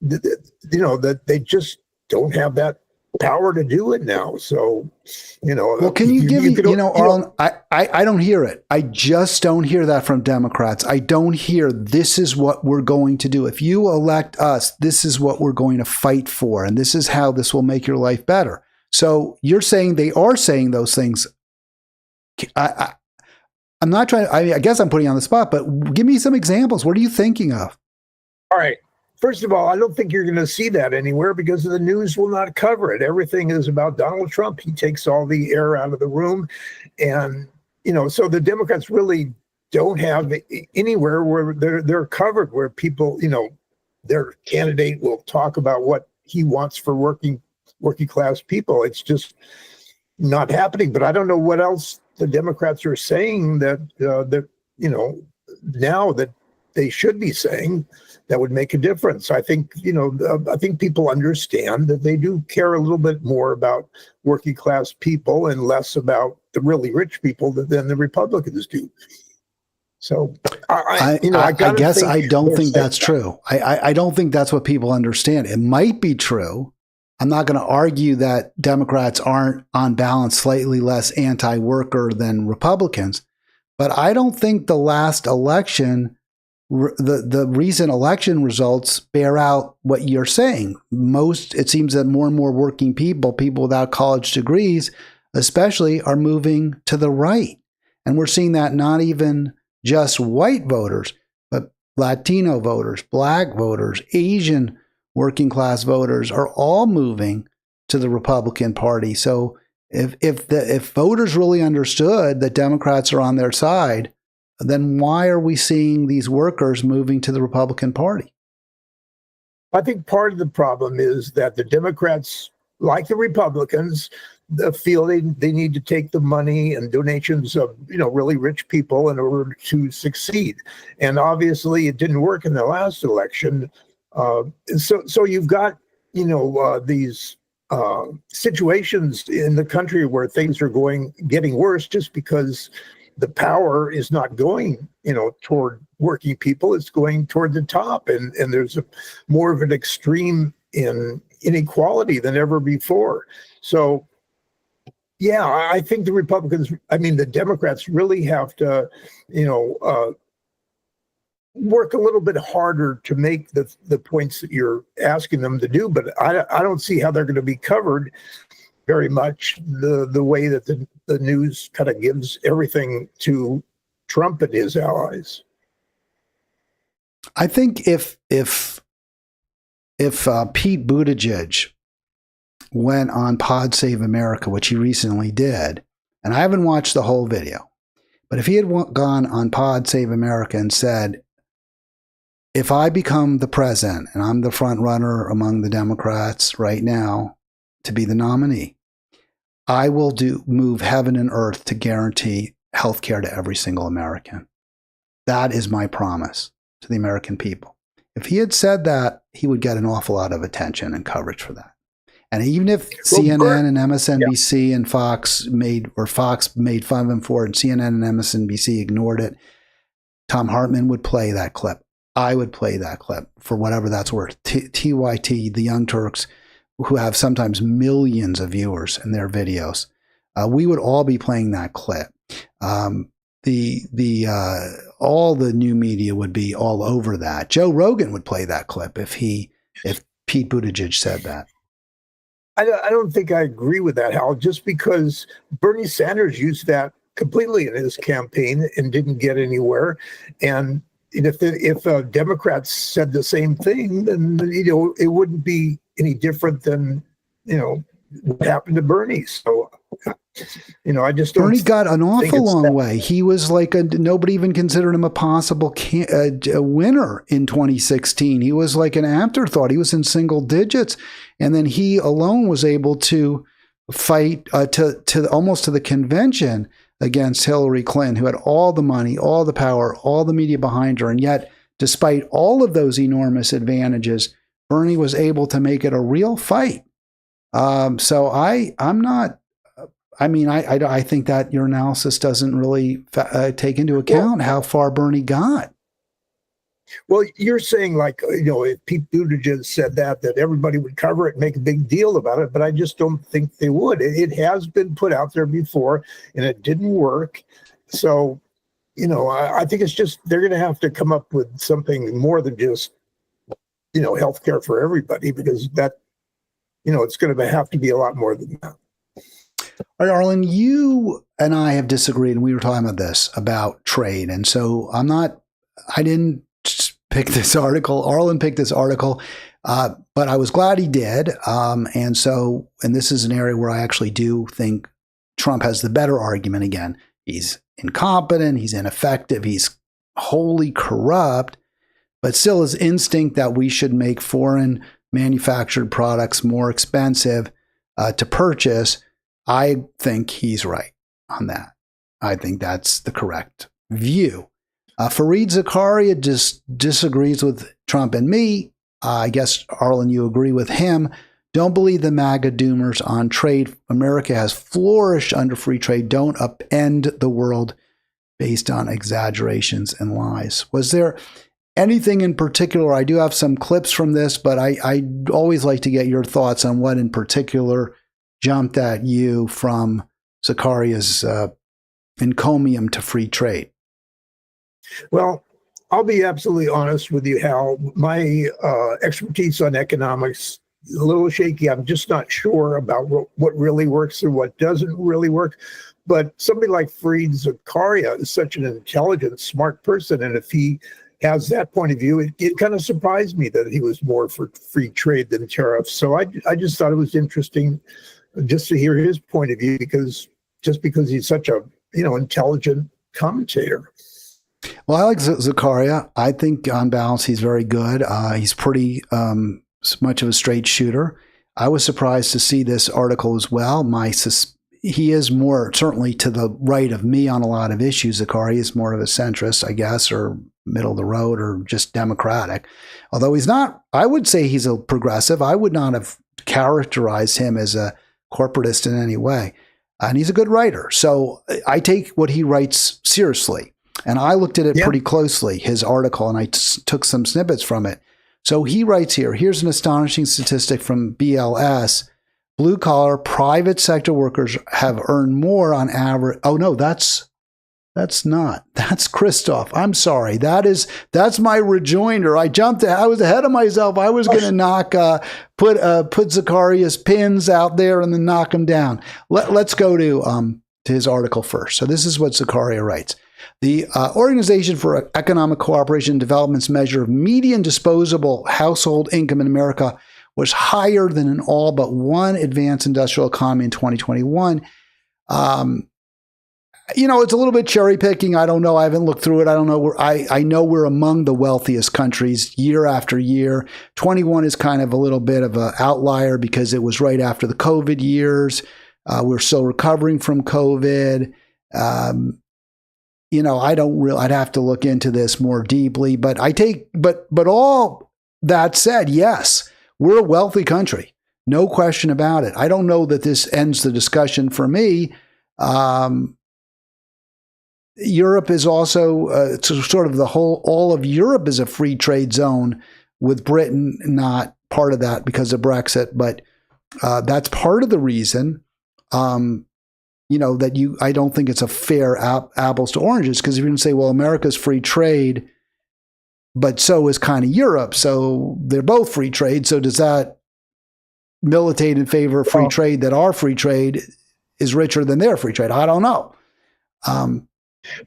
that they just don't have that power to do it now. So, well, can you give me, Arlen, I don't hear it. I just don't hear that from Democrats. I don't hear, this is what we're going to do. If you elect us, this is what we're going to fight for. And this is how this will make your life better. So you're saying they are saying those things. I'm not trying, I guess I'm putting you on the spot, but give me some examples. What are you thinking of? All right. first of all, I don't think you're going to see that anywhere because the news will not cover it. Everything is about Donald Trump. He takes all the air out of the room. And, so the Democrats really don't have anywhere where they're covered, where people, their candidate will talk about what he wants for working class people. It's just not happening. But I don't know what else the Democrats are saying that now that they should be saying that would make a difference. I think I think people understand that they do care a little bit more about working class people and less about the really rich people than the Republicans do. So I guess I don't think that's true. I don't think that's what people understand. It might be true. I'm not going to argue that Democrats aren't on balance slightly less anti-worker than Republicans, but I don't think the last election, the recent election results bear out what you're saying. It seems that more and more working people without college degrees, especially, are moving to the right. And we're seeing that not even just white voters, but Latino voters, black voters, Asian working class voters are all moving to the Republican Party. So if voters really understood that Democrats are on their side, then why are we seeing these workers moving to the Republican Party? I think part of the problem is that the Democrats, like the Republicans, feel they need to take the money and donations of really rich people in order to succeed. And obviously it didn't work in the last election. So you've got these situations in the country where things are getting worse just because the power is not going toward working people. It's going toward the top, and there's more of an extreme in inequality than ever before. So yeah, I think the Democrats really have to work a little bit harder to make the points that you're asking them to do, but I don't see how they're going to be covered very much the way that the news kind of gives everything to Trump and his allies. I think if Pete Buttigieg went on Pod Save America, which he recently did, and I haven't watched the whole video, but if he had gone on Pod Save America and said, if I become the president and I'm the front runner among the Democrats right now to be the nominee, I will move heaven and earth to guarantee health care to every single American. That is my promise to the American people. If he had said that, he would get an awful lot of attention and coverage for that. And even if CNN and MSNBC and Fox made fun of him for it, and CNN and MSNBC ignored it, Thom Hartmann would play that clip. I would play that clip for whatever that's worth. TYT, the Young Turks, who have sometimes millions of viewers in their videos, we would all be playing that clip. All the new media would be all over that. Joe Rogan would play that clip if Pete Buttigieg said that. I don't think I agree with that, Hal, just because Bernie Sanders used that completely in his campaign and didn't get anywhere. And if Democrats said the same thing, then it wouldn't be any different than what happened to Bernie. So I just don't. Bernie got an awful long way. He was like nobody even considered him a possible winner in 2016. He was like an afterthought. He was in single digits, and then he alone was able to fight to almost to the convention against Hillary Clinton, who had all the money, all the power, all the media behind her. And yet, despite all of those enormous advantages, Bernie was able to make it a real fight. So I think that your analysis doesn't really take into account how far Bernie got. Well, you're saying if Pete Buttigieg said that everybody would cover it and make a big deal about it, but I just don't think they would. It has been put out there before and it didn't work. So, I think it's just, they're going to have to come up with something more than just, healthcare for everybody, because that, it's going to have to be a lot more than that. All right, Arlen, you and I have disagreed, and we were talking about this, about trade. And so I didn't pick this article. Arlen picked this article, but I was glad he did. And this is an area where I actually do think Trump has the better argument again. He's incompetent, he's ineffective, he's wholly corrupt, but still his instinct that we should make foreign manufactured products more expensive to purchase, I think he's right on that. I think that's the correct view. Fareed Zakaria just disagrees with Trump and me. I guess, Arlen, you agree with him. Don't believe the MAGA doomers on trade. America has flourished under free trade. Don't upend the world based on exaggerations and lies. Was there anything in particular? I do have some clips from this, but I'd always like to get your thoughts on what in particular jumped at you from Zakaria's encomium to free trade. Well, I'll be absolutely honest with you, Hal. My expertise on economics is a little shaky. I'm just not sure about what really works and what doesn't really work. But somebody like Fareed Zakaria is such an intelligent, smart person. And if he has that point of view, it kind of surprised me that he was more for free trade than tariffs. So I just thought it was interesting just to hear his point of view, because he's such a intelligent commentator. Well, I like Zakaria. I think on balance, he's very good. He's pretty much of a straight shooter. I was surprised to see this article as well. He is more certainly to the right of me on a lot of issues. Zakaria is more of a centrist, I guess, or middle of the road, or just democratic. Although he's not, I would say he's a progressive. I would not have characterized him as a corporatist in any way. And he's a good writer. So I take what he writes seriously. And I looked at it pretty closely, his article, and I took some snippets from it. So he writes here, here's an astonishing statistic from BLS. Blue-collar, private sector workers have earned more on average. Oh, no, that's not. That's Christoph. I'm sorry. That's my rejoinder. I was ahead of myself. I was going to put Zakaria's pins out there and then knock him down. Let's go to his article first. So this is what Zakaria writes. The Organization for Economic Cooperation and Development's measure of median disposable household income in America was higher than in all but one advanced industrial economy in 2021. It's a little bit cherry picking. I don't know. I haven't looked through it. I don't know. I know we're among the wealthiest countries year after year. 21 is kind of a little bit of an outlier because it was right after the COVID years. We're still recovering from COVID. I'd have to look into this more deeply, but all that said, yes, we're a wealthy country. No question about it. I don't know that this ends the discussion for me. Europe is also sort of all of Europe is a free trade zone, with Britain not part of that because of Brexit. But that's part of the reason, I don't think it's a fair apples to oranges, because if you're going to say, well, America's free trade, but so is kind of Europe. So they're both free trade. So does that militate in favor of free trade, that our free trade is richer than their free trade? I don't know.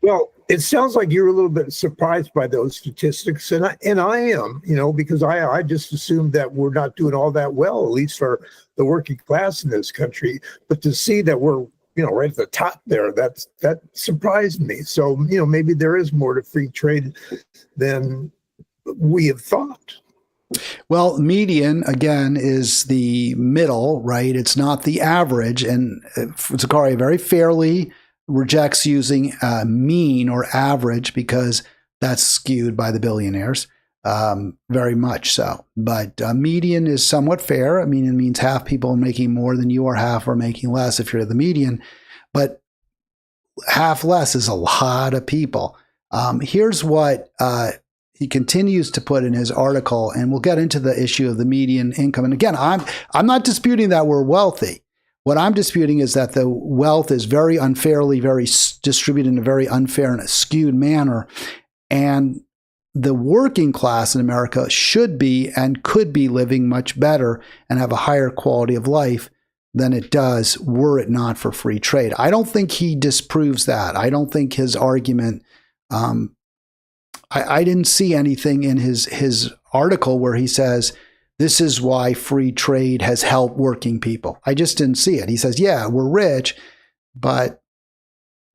Well, it sounds like you're a little bit surprised by those statistics, and I am, because I just assumed that we're not doing all that well, at least for the working class in this country. But to see that we're right at the top there, that surprised me. So maybe there is more to free trade than we have thought. Well, median, again, is the middle, right? It's not the average. And Zakaria very fairly rejects using mean or average, because that's skewed by the billionaires, very much so. But median is somewhat fair. I mean, it means half people are making more than you, or half are making less if you're the median. But half less is a lot of people. Here's what he continues to put in his article, and we'll get into the issue of the median income. And again, I'm not disputing that we're wealthy. What I'm disputing is that the wealth is very unfairly, very distributed in a very unfair and skewed manner. And the working class in America should be and could be living much better and have a higher quality of life than it does were it not for free trade. I don't think he disproves that. I don't think his argument I didn't see anything in his article where he says, this is why free trade has helped working people. I just didn't see it. He says, yeah, we're rich, but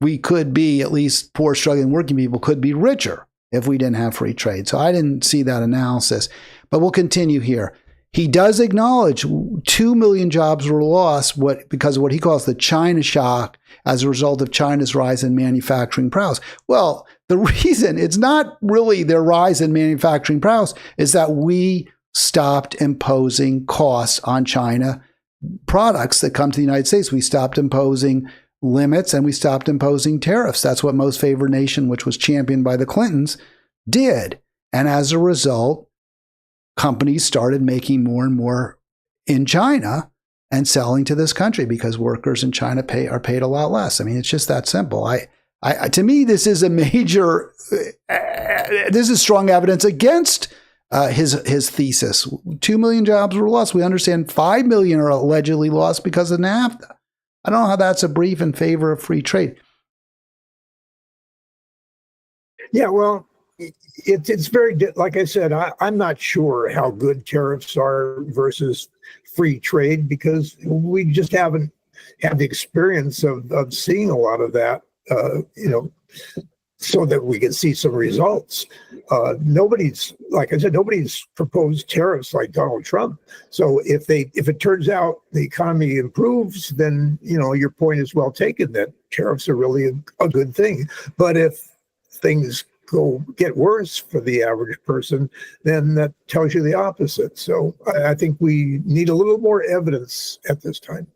we could be, at least poor, struggling working people could be richer if we didn't have free trade. So I didn't see that analysis. But we'll continue here. He does acknowledge 2 million jobs were lost because of what he calls the China shock as a result of China's rise in manufacturing prowess. Well, the reason it's not really their rise in manufacturing prowess is that we stopped imposing costs on China products that come to the United States. We stopped imposing limits and we stopped imposing tariffs. That's what most favored nation, which was championed by the Clintons, did. And as a result, companies started making more and more in China and selling to this country because workers in China are paid a lot less. I mean, it's just that simple. To me, this is a major, this is strong evidence against his thesis. 2 million jobs were lost. We understand 5 million are allegedly lost because of NAFTA. I don't know how that's a brief in favor of free trade. Yeah, well, it's very, like I said, I'm not sure how good tariffs are versus free trade because we just haven't had the experience of seeing a lot of that, so that we can see some results. Like I said, nobody's proposed tariffs like Donald Trump. So if it turns out the economy improves, then, your point is well taken that tariffs are really a good thing. But if things get worse for the average person, then that tells you the opposite. So I think we need a little more evidence at this time.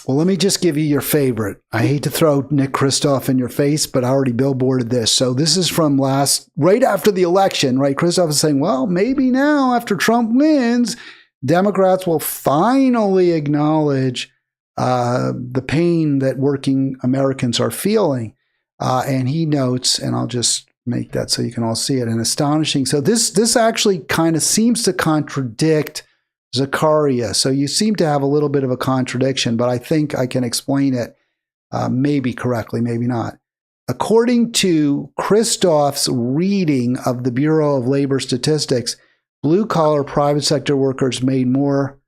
Well, let me just give you your favorite. I hate to throw Nick Kristof in your face, but I already billboarded this. So this is from right after the election, right? Kristof is saying, well, maybe now after Trump wins, Democrats will finally acknowledge the pain that working Americans are feeling. And he notes, and I'll just make that so you can all see it, and astonishing. So this actually kind of seems to contradict Zakaria. So you seem to have a little bit of a contradiction, but I think I can explain it maybe correctly, maybe not. According to Kristof's reading of the Bureau of Labor Statistics, blue-collar private sector workers made more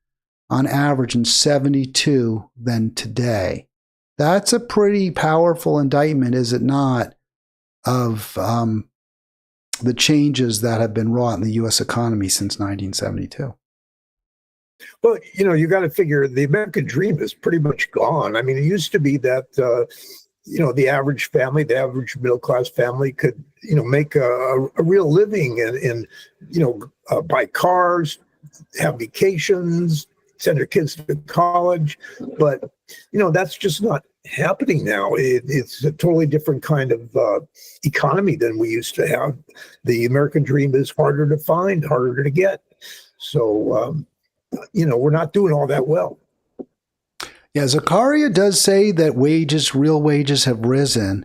on average in 72 than today. That's a pretty powerful indictment, is it not, of the changes that have been wrought in the U.S. economy since 1972. Well, you got to figure the American dream is pretty much gone. I mean, it used to be that, the average family, the average middle-class family could, make a real living and buy cars, have vacations, send their kids to college. But, that's just not happening now. It's a totally different kind of economy than we used to have. The American dream is harder to find, harder to get. So, we're not doing all that well. Yeah, Zakaria does say that real wages have risen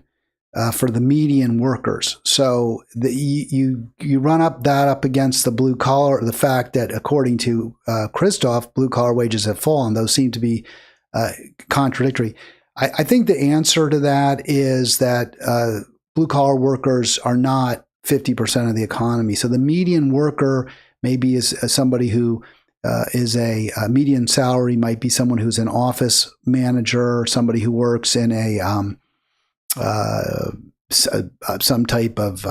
for the median workers. So you run that up against the blue collar, the fact that according to Kristof, blue collar wages have fallen. Those seem to be contradictory. I think the answer to that is that blue collar workers are not 50% of the economy. So the median worker maybe is somebody who is a median salary might be someone who's an office manager or somebody who works in some type of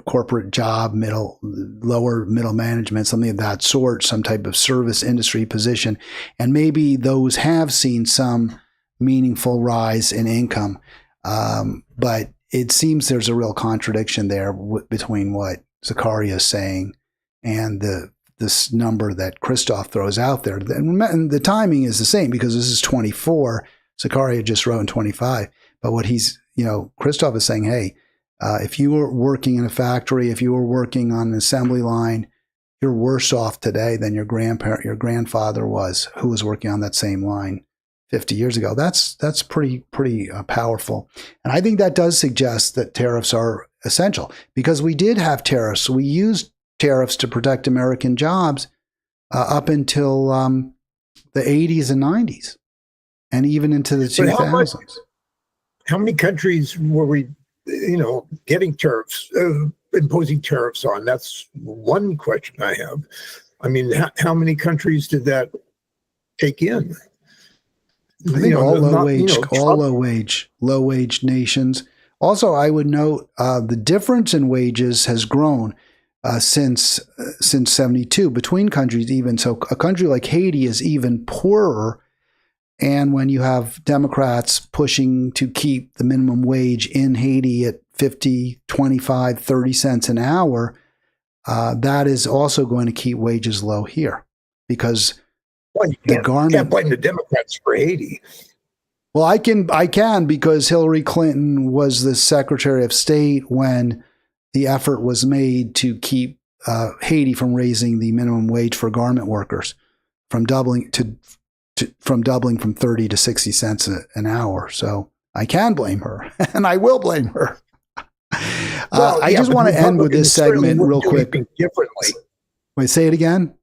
corporate job, lower middle management, something of that sort, some type of service industry position, and maybe those have seen some meaningful rise in income, but it seems there's a real contradiction there between what Zakaria is saying and this number that Kristof throws out there. And the timing is the same because this is 24. Zakaria just wrote in 25. But what Kristof is saying, hey, if you were working in a factory, if you were working on an assembly line, you're worse off today than your grandfather was, who was working on that same line 50 years ago. That's pretty powerful. And I think that does suggest that tariffs are essential because we did have tariffs. We used tariffs to protect American jobs up until the 80s and 90s and even into the 2000s. How many countries were we getting tariffs, imposing tariffs on? That's one question I have. I mean, how many countries did that take in? I think all low wage nations. Also, I would note the difference in wages has grown since 72 between countries. Even so, a country like Haiti is even poorer. And when you have Democrats pushing to keep the minimum wage in Haiti at 50, 25, 30 cents an hour, that is also going to keep wages low here because you can't blame the Democrats for Haiti. Well, I can because Hillary Clinton was the Secretary of State when the effort was made to keep Haiti from raising the minimum wage for garment workers from doubling from 30 to 60 cents an hour. So I can blame her, and I will blame her. I just want to end with this segment real quick. Differently. Wait, say it again.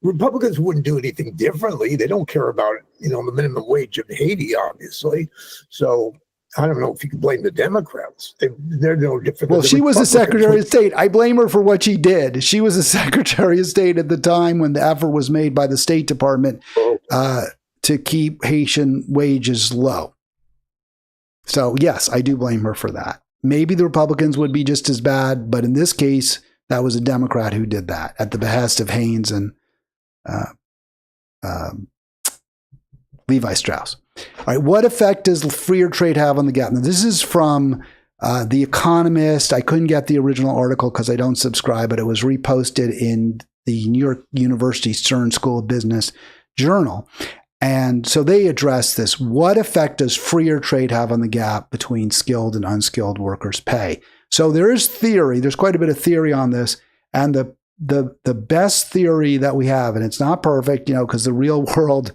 Republicans wouldn't do anything differently. They don't care about, the minimum wage of Haiti, obviously. So I don't know if you can blame the Democrats. They're no different. Well, she was the Secretary of State. I blame her for what she did. She was the Secretary of State at the time when the effort was made by the State Department to keep Haitian wages low. So yes, I do blame her for that. Maybe the Republicans would be just as bad, but in this case, that was a Democrat who did that at the behest of Haynes and Levi Strauss. All right, what effect does freer trade have on the gap? Now, this is from The Economist. I couldn't get the original article because I don't subscribe, but it was reposted in the New York University Stern School of Business Journal. And so they address this. What effect does freer trade have on the gap between skilled and unskilled workers' pay? So there is theory. There's quite a bit of theory on this. And the best theory that we have, and it's not perfect, because the real world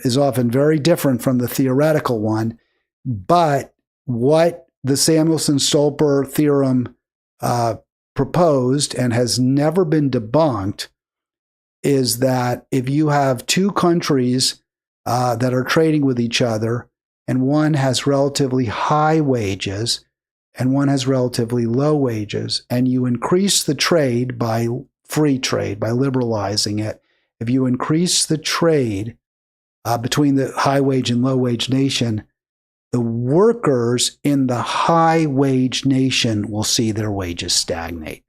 is often very different from the theoretical one. But what the Samuelson-Stolper theorem proposed and has never been debunked is that if you have two countries that are trading with each other, and one has relatively high wages and one has relatively low wages, and you increase the trade by free trade, by liberalizing it, if you increase the trade between the high wage and low wage nation, the workers in the high wage nation will see their wages stagnate.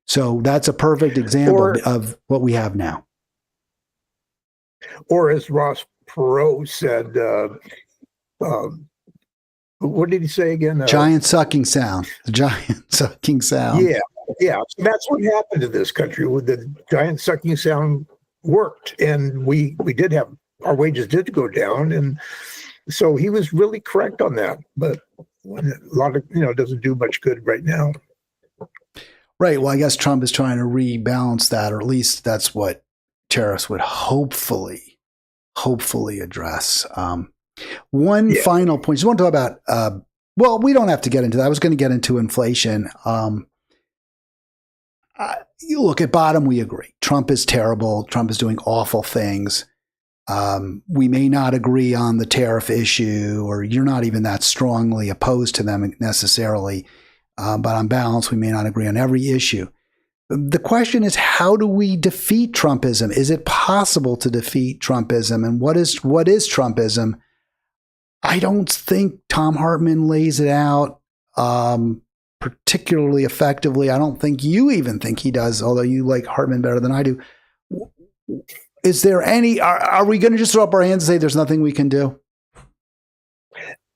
So that's a perfect example of what we have now. Or as Ross Perot said, what did he say again? Giant sucking sound. The giant sucking sound. Yeah. So that's what happened to this country. With the giant sucking sound worked, and we did have, our wages did go down, and so he was really correct on that. But a lot of doesn't do much good right now. Right. Well, I guess Trump is trying to rebalance that, or at least that's what tariffs would hopefully address. One final point. Just want to talk about, well, we don't have to get into that. I was going to get into inflation. You look at bottom, we agree. Trump is terrible. Trump is doing awful things. We may not agree on the tariff issue, or you're not even that strongly opposed to them necessarily. But on balance, we may not agree on every issue. The question is, how do we defeat Trumpism? Is it possible to defeat Trumpism? And what is Trumpism? I don't think Thom Hartmann lays it out particularly effectively. I don't think you even think he does, although you like Hartmann better than I do. Is there any, are we going to just throw up our hands and say there's nothing we can do?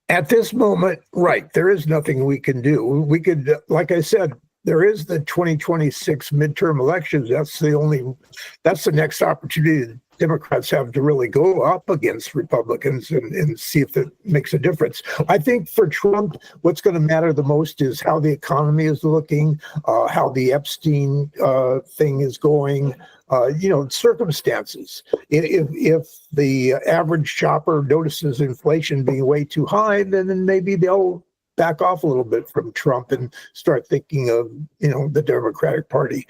At this moment, right, there is nothing we can do. We could, like I said, there is the 2026 midterm elections. That's the next opportunity that Democrats have to really go up against Republicans and see if it makes a difference. I think for Trump, what's going to matter the most is how the economy is looking, how the Epstein thing is going, circumstances. If the average shopper notices inflation being way too high, then maybe they'll back off a little bit from Trump and start thinking of, the Democratic Party.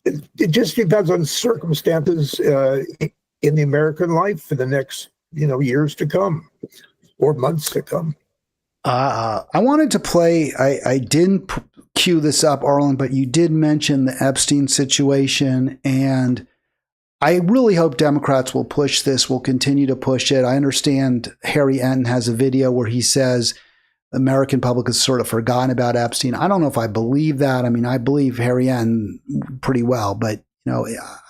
It just depends on circumstances in the American life for the next, years to come or months to come. I wanted to play, I didn't cue this up, Arlen, but you did mention the Epstein situation, and I really hope Democrats will push this, will continue to push it. I understand Harry Enton has a video where he says the American public has sort of forgotten about Epstein. I don't know if I believe that. I mean, I believe Harry Enton pretty well, but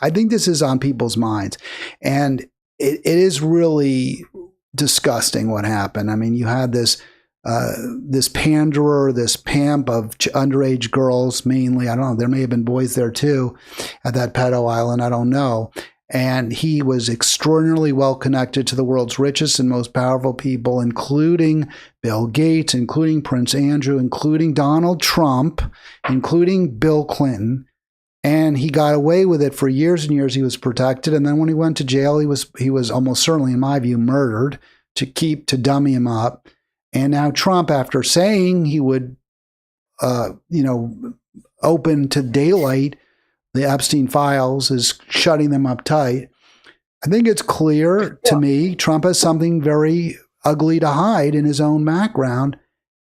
I think this is on people's minds. And it is really disgusting what happened. I mean, you had this panderer, this pimp of underage girls, mainly. I don't know. There may have been boys there too at that pedo island. I don't know. And he was extraordinarily well connected to the world's richest and most powerful people, including Bill Gates, including Prince Andrew, including Donald Trump, including Bill Clinton. And he got away with it for years and years. He was protected. And then when he went to jail, he was almost certainly, in my view, murdered to dummy him up. And now Trump, after saying he would, open to daylight the Epstein files, is shutting them up tight. I think it's clear to me Trump has something very ugly to hide in his own background.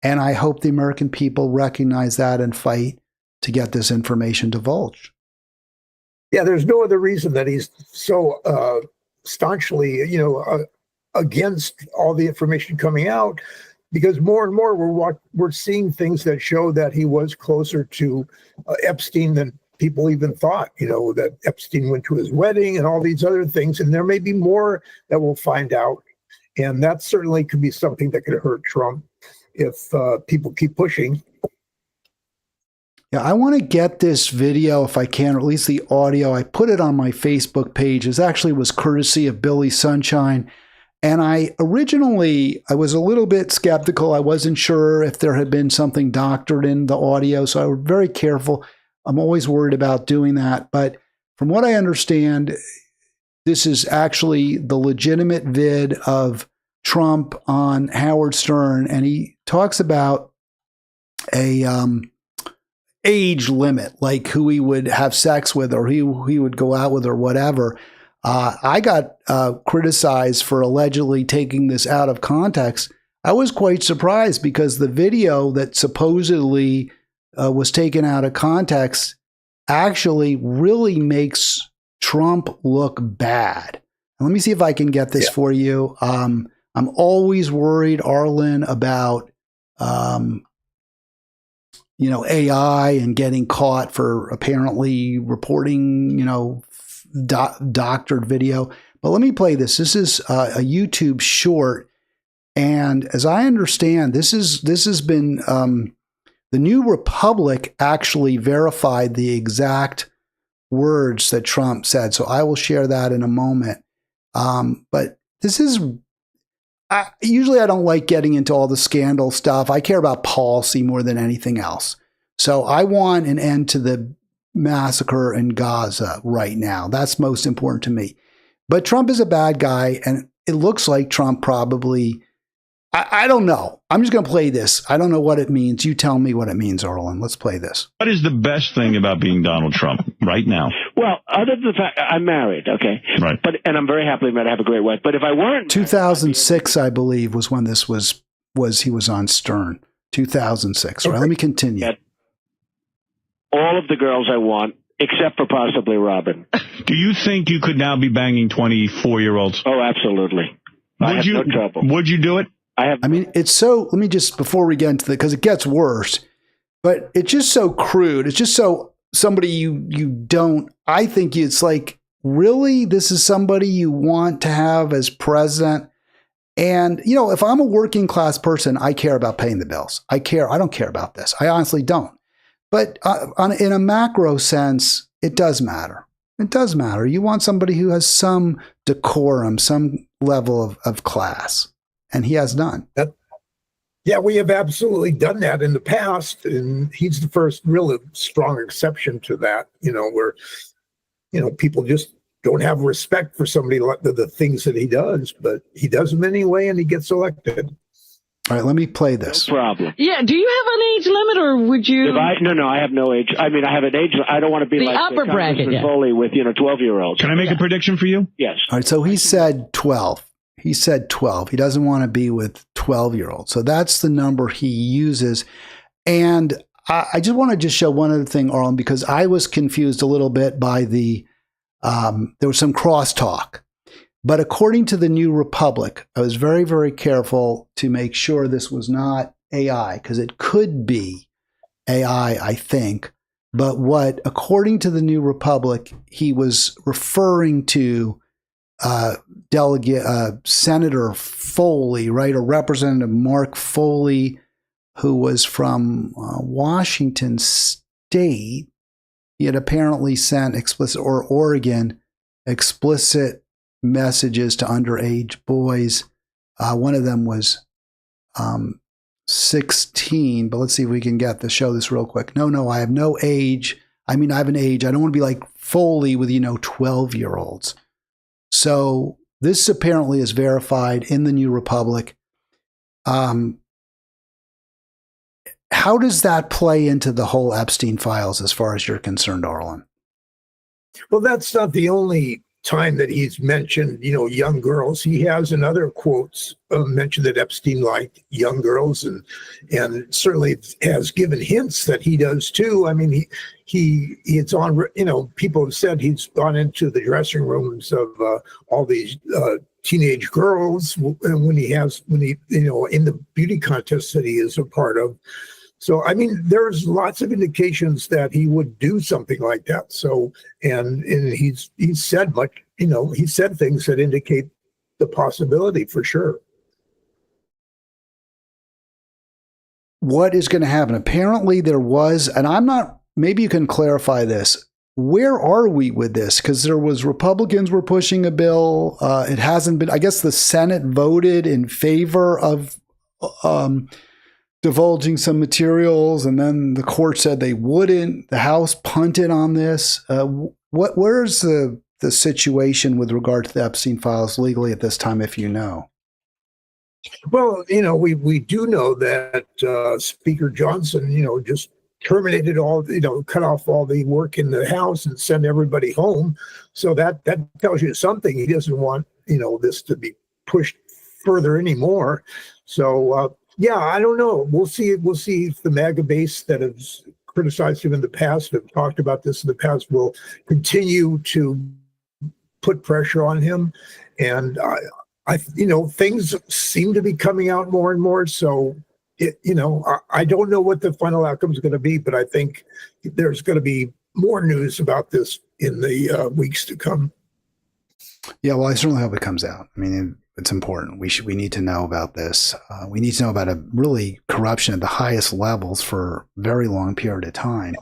And I hope the American people recognize that and fight to get this information divulged. Yeah, there's no other reason that he's so staunchly, against all the information coming out, because more and more we're seeing things that show that he was closer to Epstein than people even thought. That Epstein went to his wedding and all these other things, and there may be more that we'll find out, and that certainly could be something that could hurt Trump if people keep pushing. Yeah, I want to get this video if I can, or at least the audio. I put it on my Facebook page. It actually was courtesy of Billy Sunshine. And I was a little bit skeptical. I wasn't sure if there had been something doctored in the audio, so I was very careful. I'm always worried about doing that. But from what I understand, this is actually the legitimate vid of Trump on Howard Stern, and he talks about a age limit, like who he would have sex with or who he would go out with or whatever. I got criticized for allegedly taking this out of context. I was quite surprised because the video that supposedly was taken out of context actually really makes Trump look bad. Let me see if I can get this for you. I'm always worried, Arlen, about AI and getting caught for apparently reporting, doctored video. But let me play this. This is a YouTube short. And as I understand, this has been, the New Republic actually verified the exact words that Trump said. So I will share that in a moment. But this is, usually I don't like getting into all the scandal stuff. I care about policy more than anything else. So I want an end to the massacre in Gaza right now. That's most important to me. But Trump is a bad guy, and it looks like Trump probably, I don't know. I'm just going to play this. I don't know what it means. You tell me what it means, Arlen. Let's play this. What is the best thing about being Donald Trump right now? Well, other than the fact I'm married, okay? Right. And I'm very happily married. I have a great wife. But if I weren't... 2006, I believe, was when this was he was on Stern. 2006. Right. Let me continue. All of the girls I want, except for possibly Robin. Do you think you could now be banging 24-year-olds? Oh, absolutely. I have no trouble. Would you do it? I mean, it's so, let me just, before we get into because it gets worse, but it's just so crude. It's just so somebody you don't, I think it's like, really, this is somebody you want to have as president? And, if I'm a working class person, I care about paying the bills. I don't care about this. I honestly don't. But in a macro sense, it does matter. It does matter. You want somebody who has some decorum, some level of class. And he has none. Yeah, we have absolutely done that in the past. And he's the first really strong exception to that, where, people just don't have respect for somebody like the things that he does. But he does them anyway, and he gets elected. All right, let me play this. No problem. Yeah, do you have an age limit, or would you? No, I have no age. I mean, I have an age. I don't want to be the like upper bracket, Foley with 12-year-olds. Can I make a prediction for you? Yes. All right, so he said 12. He said 12. He doesn't want to be with 12-year-olds. So that's the number he uses. And I just want to just show one other thing, Arlen, because I was confused a little bit by there was some crosstalk. But according to the New Republic, I was very, very careful to make sure this was not AI, because it could be AI, I think. But according to the New Republic, he was referring to Senator Foley, right, or Representative Mark Foley, who was from Washington State. He had apparently sent Oregon explicit messages to underage boys. One of them was 16, but let's see if we can show this real quick. No, I have no age. I mean, I have an age. I don't want to be like Foley with, 12-year-olds. So this apparently is verified in the New Republic. How does that play into the whole Epstein files as far as you're concerned, Arlen? Well, that's not the only time that he's mentioned, young girls. He has in other quotes mentioned that Epstein liked young girls, and certainly has given hints that he does too. I mean, it's on, people have said he's gone into the dressing rooms of all these teenage girls when he in the beauty contests that he is a part of. So, I mean, there's lots of indications that he would do something like that. So, and he's said much, he said things that indicate the possibility for sure. What is going to happen? Apparently there was, and maybe you can clarify this. Where are we with this? Because Republicans were pushing a bill. It hasn't been, I guess the Senate voted in favor of, divulging some materials, and then the court said they wouldn't. The House punted on this. Where's the situation with regard to the Epstein files legally at this time, if you know? Well, we do know that Speaker Johnson, just terminated all, cut off all the work in the House and send everybody home. So that tells you something. He doesn't want, this to be pushed further anymore. So, yeah, I don't know. We'll see if the MAGA base that has criticized him in the past, have talked about this in the past, will continue to put pressure on him. And things seem to be coming out more and more. So, I don't know what the final outcome is going to be, but I think there's going to be more news about this in the weeks to come. Yeah, well, I certainly hope it comes out. I mean, it's important. We need to know about this. We need to know about a really corruption at the highest levels for a very long period of time.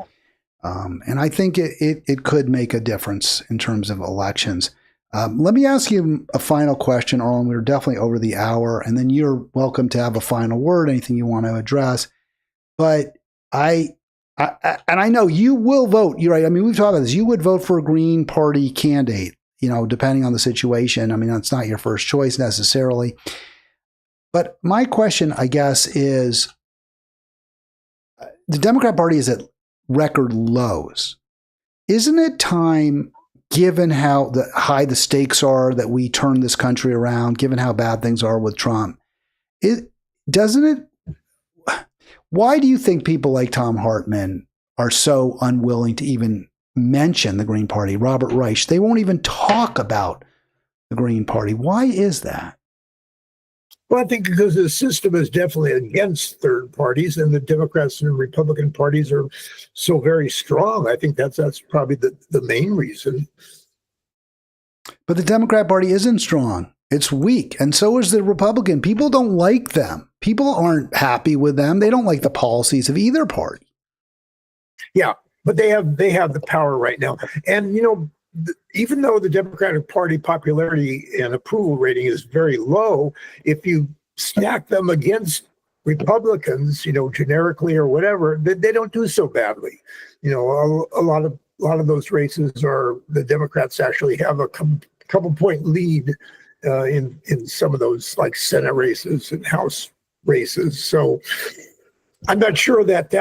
And I think it could make a difference in terms of elections. Let me ask you a final question, Arlen. We're definitely over the hour, and then you're welcome to have a final word, anything you want to address. But I know you will vote. You're right. I mean, we've talked about this. You would vote for a Green Party candidate, depending on the situation. I mean, that's not your first choice necessarily. But my question, I guess, is the Democrat Party is at record lows. Isn't it time, given how high the stakes are, that we turn this country around, given how bad things are with Trump? Why do you think people like Thom Hartmann are so unwilling to even mention the Green Party? Robert Reich, they won't even talk about the Green Party. Why is that? Well, I think because the system is definitely against third parties, and the Democrats and Republican parties are so very strong. I think that's probably the main reason. But the Democrat Party isn't strong. It's weak. And so is the Republican. People don't like them. People aren't happy with them. They don't like the policies of either party. Yeah, but they have the power right now. And, even though the Democratic Party popularity and approval rating is very low, if you stack them against Republicans, generically or whatever, they don't do so badly. A lot of those races are, the Democrats actually have a couple point lead in some of those, like Senate races and House races. So I'm not sure that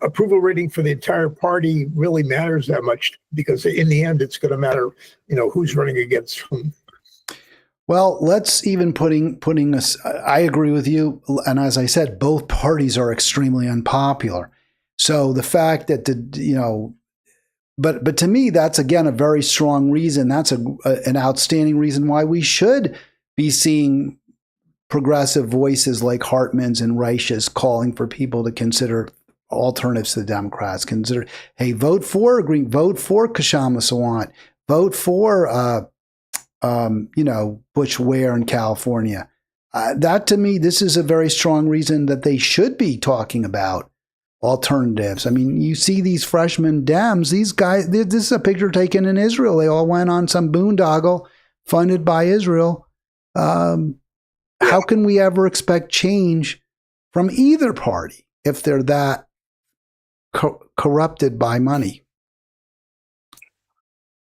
approval rating for the entire party really matters that much, because in the end, it's going to matter, who's running against whom. Well, let's even putting us. I agree with you, and as I said, both parties are extremely unpopular. So the fact that but to me, that's again a very strong reason. That's an outstanding reason why we should be seeing progressive voices like Hartmann's and Reich's calling for people to consider alternatives to the Democrats. Consider, hey, vote for Green, vote for Kshama Sawant, vote for Butch Ware in California. That to me, this is a very strong reason that they should be talking about alternatives. I mean, you see these freshman Dems, these guys, this is a picture taken in Israel. They all went on some boondoggle funded by Israel. How can we ever expect change from either party if they're that corrupted by money?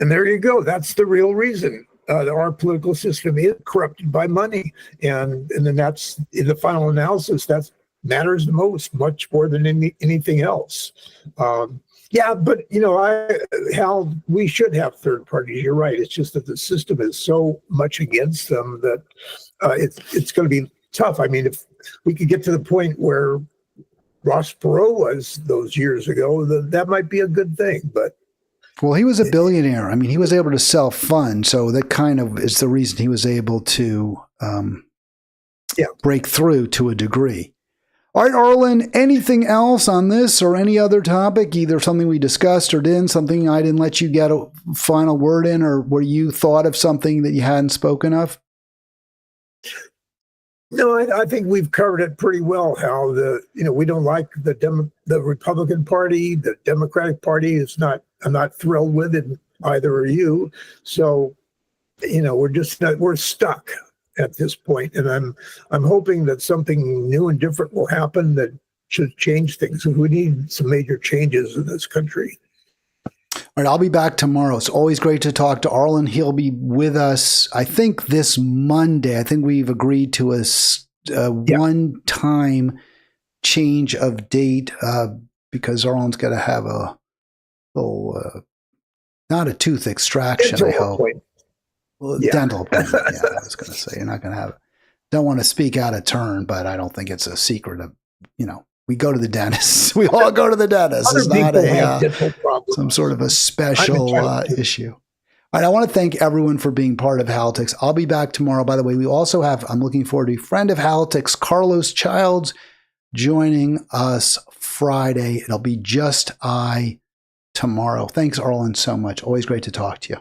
And there you go. That's the real reason. Our political system is corrupted by money. And then that's, in the final analysis, that matters the most, much more than anything else. But, Hal, we should have third parties. You're right. It's just that the system is so much against them that it's going to be tough. I mean, if we could get to the point where Ross Perot was those years ago, that might be a good thing. But well, he was a billionaire. I mean, he was able to self-fund, so that kind of is the reason he was able to break through to a degree. All right, Arlen, anything else on this or any other topic, either something we discussed or didn't, something I didn't let you get a final word in, or where you thought of something that you hadn't spoken of? No, I think we've covered it pretty well. How we don't like the Republican Party, the Democratic Party is not. I'm not thrilled with it. Either are you. So, we're stuck at this point, and I'm hoping that something new and different will happen that should change things. We need some major changes in this country. All right, I'll be back tomorrow. It's always great to talk to Arlen. He'll be with us, I think, this Monday. I think we've agreed to a one-time change of date because Arlen's got to have a little, not a tooth extraction, I hope. Dental appointment. Yeah, I was going to say, you're not going to have it. Don't want to speak out of turn, but I don't think it's a secret of, we go to the dentist. We all go to the dentist. It's not some sort of a special issue. All right, I want to thank everyone for being part of Halitics. I'll be back tomorrow. By the way, we also have, I'm looking forward to a friend of Halitics, Carlos Childs, joining us Friday. It'll be just I tomorrow. Thanks, Arlen, so much. Always great to talk to you.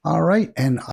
All right, and